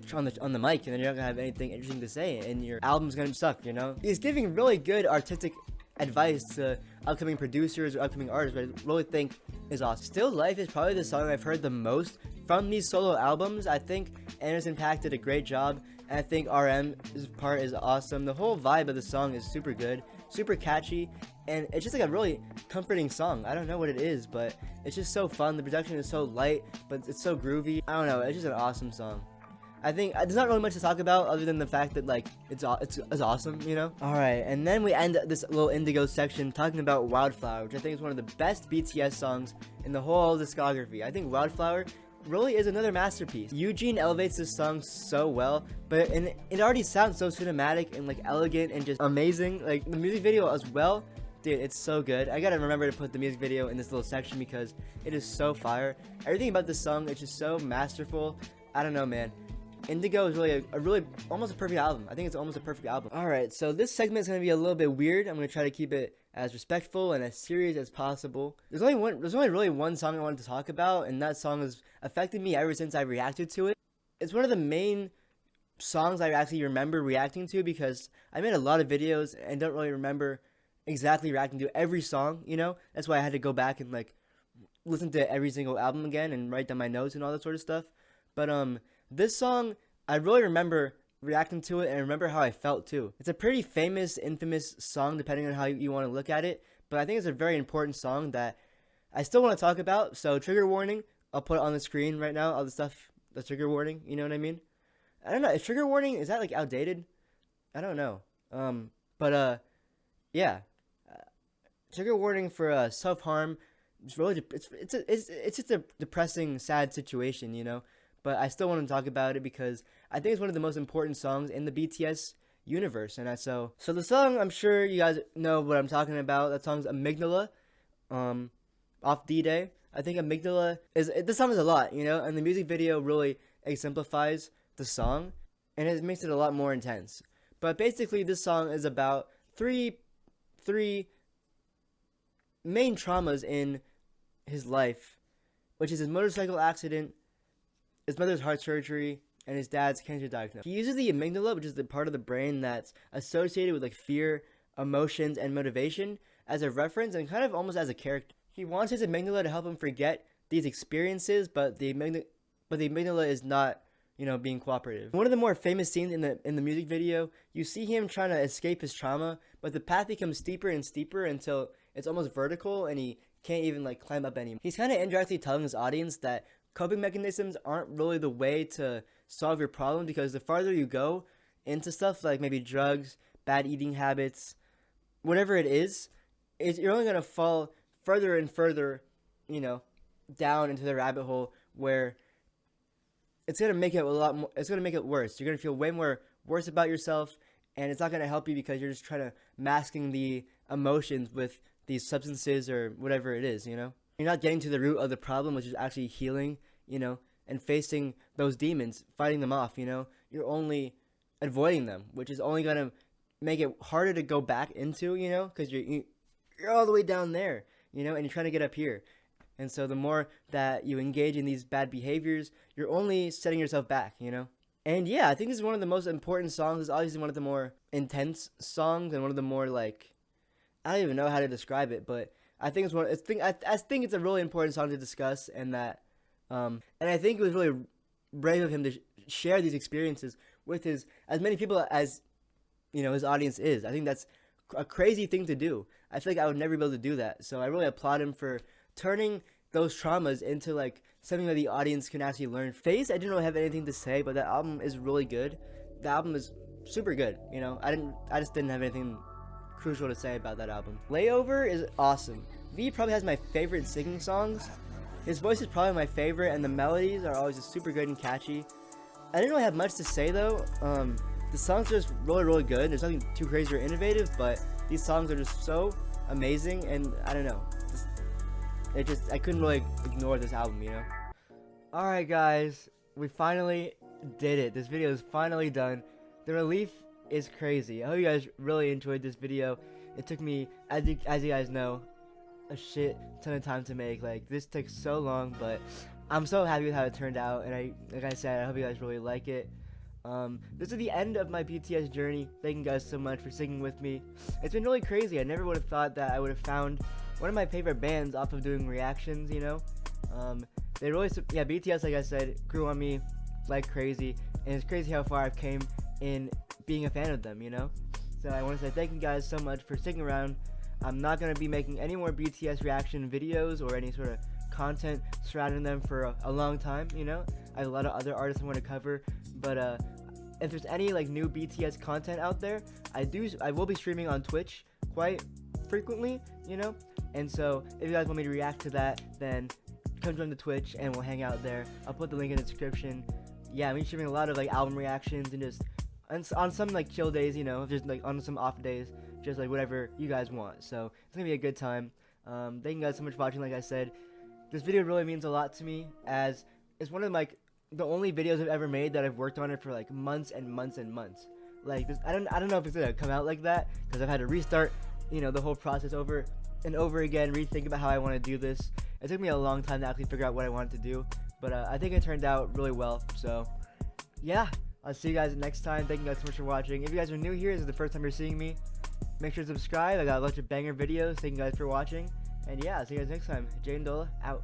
mic, and then you're not gonna have anything interesting to say, and your album's gonna suck, you know? He's giving really good artistic advice to upcoming producers or upcoming artists, but I really think is awesome. Still Life is probably the song I've heard the most from these solo albums. I think Anderson .Paak did a great job, and I think RM's part is awesome. The whole vibe of the song is super good, super catchy, and it's just like a really comforting song. I don't know what it is, but it's just so fun. The production is so light, but it's so groovy. I don't know, it's just an awesome song. I think there's not really much to talk about other than the fact that like it's awesome, you know? Alright, and then we end this little Indigo section talking about Wildflower, which I think is one of the best BTS songs in the whole discography. I think Wildflower really is another masterpiece. Eugene elevates this song so well, but it already sounds so cinematic and like elegant and just amazing. Like the music video as well Dude, it's so good. I gotta remember to put the music video in this little section because it is so fire. Everything about this song is just so masterful. I don't know, man. Indigo is really a really almost a perfect album. I think it's almost a perfect album. Alright, so this segment is going to be a little bit weird. I'm going to try to keep it as respectful and as serious as possible. There's only really one song I wanted to talk about, and that song has affected me ever since I reacted to it. It's one of the main songs I actually remember reacting to because I made a lot of videos and don't really remember exactly reacting to every song, you know? That's why I had to go back and like listen to every single album again and write down my notes and all that sort of stuff. But this song, I really remember reacting to it and remember how I felt too. It's a pretty famous, infamous song depending on how you want to look at it, but I think it's a very important song that I still want to talk about. So trigger warning, I'll put it on the screen right now, all the stuff, the trigger warning, you know what I mean? I don't know, is trigger warning, is that like outdated? I don't know. Yeah. Trigger warning for self-harm. It's really, it's just a depressing, sad situation, you know? But I still want to talk about it because I think it's one of the most important songs in the BTS universe. And so the song, I'm sure you guys know what I'm talking about. That song's Amygdala, off D-Day. I think Amygdala this song is a lot, you know, and the music video really exemplifies the song, and it makes it a lot more intense. But basically, this song is about three main traumas in his life, which is his motorcycle accident, his mother's heart surgery, and his dad's cancer diagnosis. He uses the amygdala, which is the part of the brain that's associated with like fear, emotions, and motivation, as a reference and kind of almost as a character. He wants his amygdala to help him forget these experiences, but the amygdala is not, you know, being cooperative. One of the more famous scenes in the music video, you see him trying to escape his trauma, but the path becomes steeper and steeper until it's almost vertical and he can't even like climb up anymore. He's kind of indirectly telling his audience that coping mechanisms aren't really the way to solve your problem, because the farther you go into stuff like maybe drugs, bad eating habits, whatever it is, you're only going to fall further and further, you know, down into the rabbit hole where it's going to make it a lot more, it's going to make it worse. You're going to feel way more worse about yourself, and it's not going to help you because you're just trying to masking the emotions with these substances or whatever it is, you know? You're not getting to the root of the problem, which is actually healing, you know, and facing those demons, fighting them off, you know? You're only avoiding them, which is only going to make it harder to go back into, you know, because you're all the way down there, you know, and you're trying to get up here. And so the more that you engage in these bad behaviors, you're only setting yourself back, you know? And yeah, I think this is one of the most important songs. It's obviously one of the more intense songs and one of the more like, I don't even know how to describe it, but I think I think it's a really important song to discuss, and that, and I think it was really brave of him to share these experiences with as many people as, you know, his audience is. I think that's a crazy thing to do. I feel like I would never be able to do that. So I really applaud him for turning those traumas into like something that the audience can actually learn. Face, I didn't really have anything to say, but that album is really good. The album is super good, you know. I just didn't have anything crucial to say about that album. Layover is awesome. V probably has my favorite singing songs. His voice is probably my favorite, and the melodies are always just super good and catchy. I didn't really have much to say though. The songs are just really good. There's nothing too crazy or innovative, but these songs are just so amazing, and I don't know. I couldn't really ignore this album, you know? Alright guys, we finally did it. This video is finally done. The relief is crazy. I hope you guys really enjoyed this video. It took me, as you guys know, a shit ton of time to make. Like, this took so long, but I'm so happy with how it turned out, and like I said, I hope you guys really like it. This is the end of my BTS journey. Thank you guys so much for singing with me. It's been really crazy. I never would have thought that I would have found one of my favorite bands off of doing reactions, you know? They really, yeah, BTS, like I said, grew on me like crazy, and it's crazy how far I've came in being a fan of them, you know? So I want to say thank you guys so much for sticking around. I'm not going to be making any more BTS reaction videos or any sort of content surrounding them for a long time, you know? I have a lot of other artists I want to cover, but if there's any like new BTS content out there, I will be streaming on Twitch quite frequently, you know? And so if you guys want me to react to that, then come join the Twitch and we'll hang out there. I'll put the link in the description. Yeah, I'm streaming a lot of like album reactions and just on some like chill days, you know, just like on some off days, just like whatever you guys want. So it's gonna be a good time. Thank you guys so much for watching. Like I said, this video really means a lot to me, as it's one of like the only videos I've ever made that I've worked on it for like months and months and months. Like this, I don't know if it's gonna come out like that, because I've had to restart, you know, the whole process over and over again, rethink about how I want to do this. It took me a long time to actually figure out what I wanted to do, but I think it turned out really well. So yeah, I'll see you guys next time. Thank you guys so much for watching. If you guys are new here, this is the first time you're seeing me, make sure to subscribe. I got a bunch of banger videos. Thank you guys for watching, and yeah, I'll see you guys next time. JadynReacts out.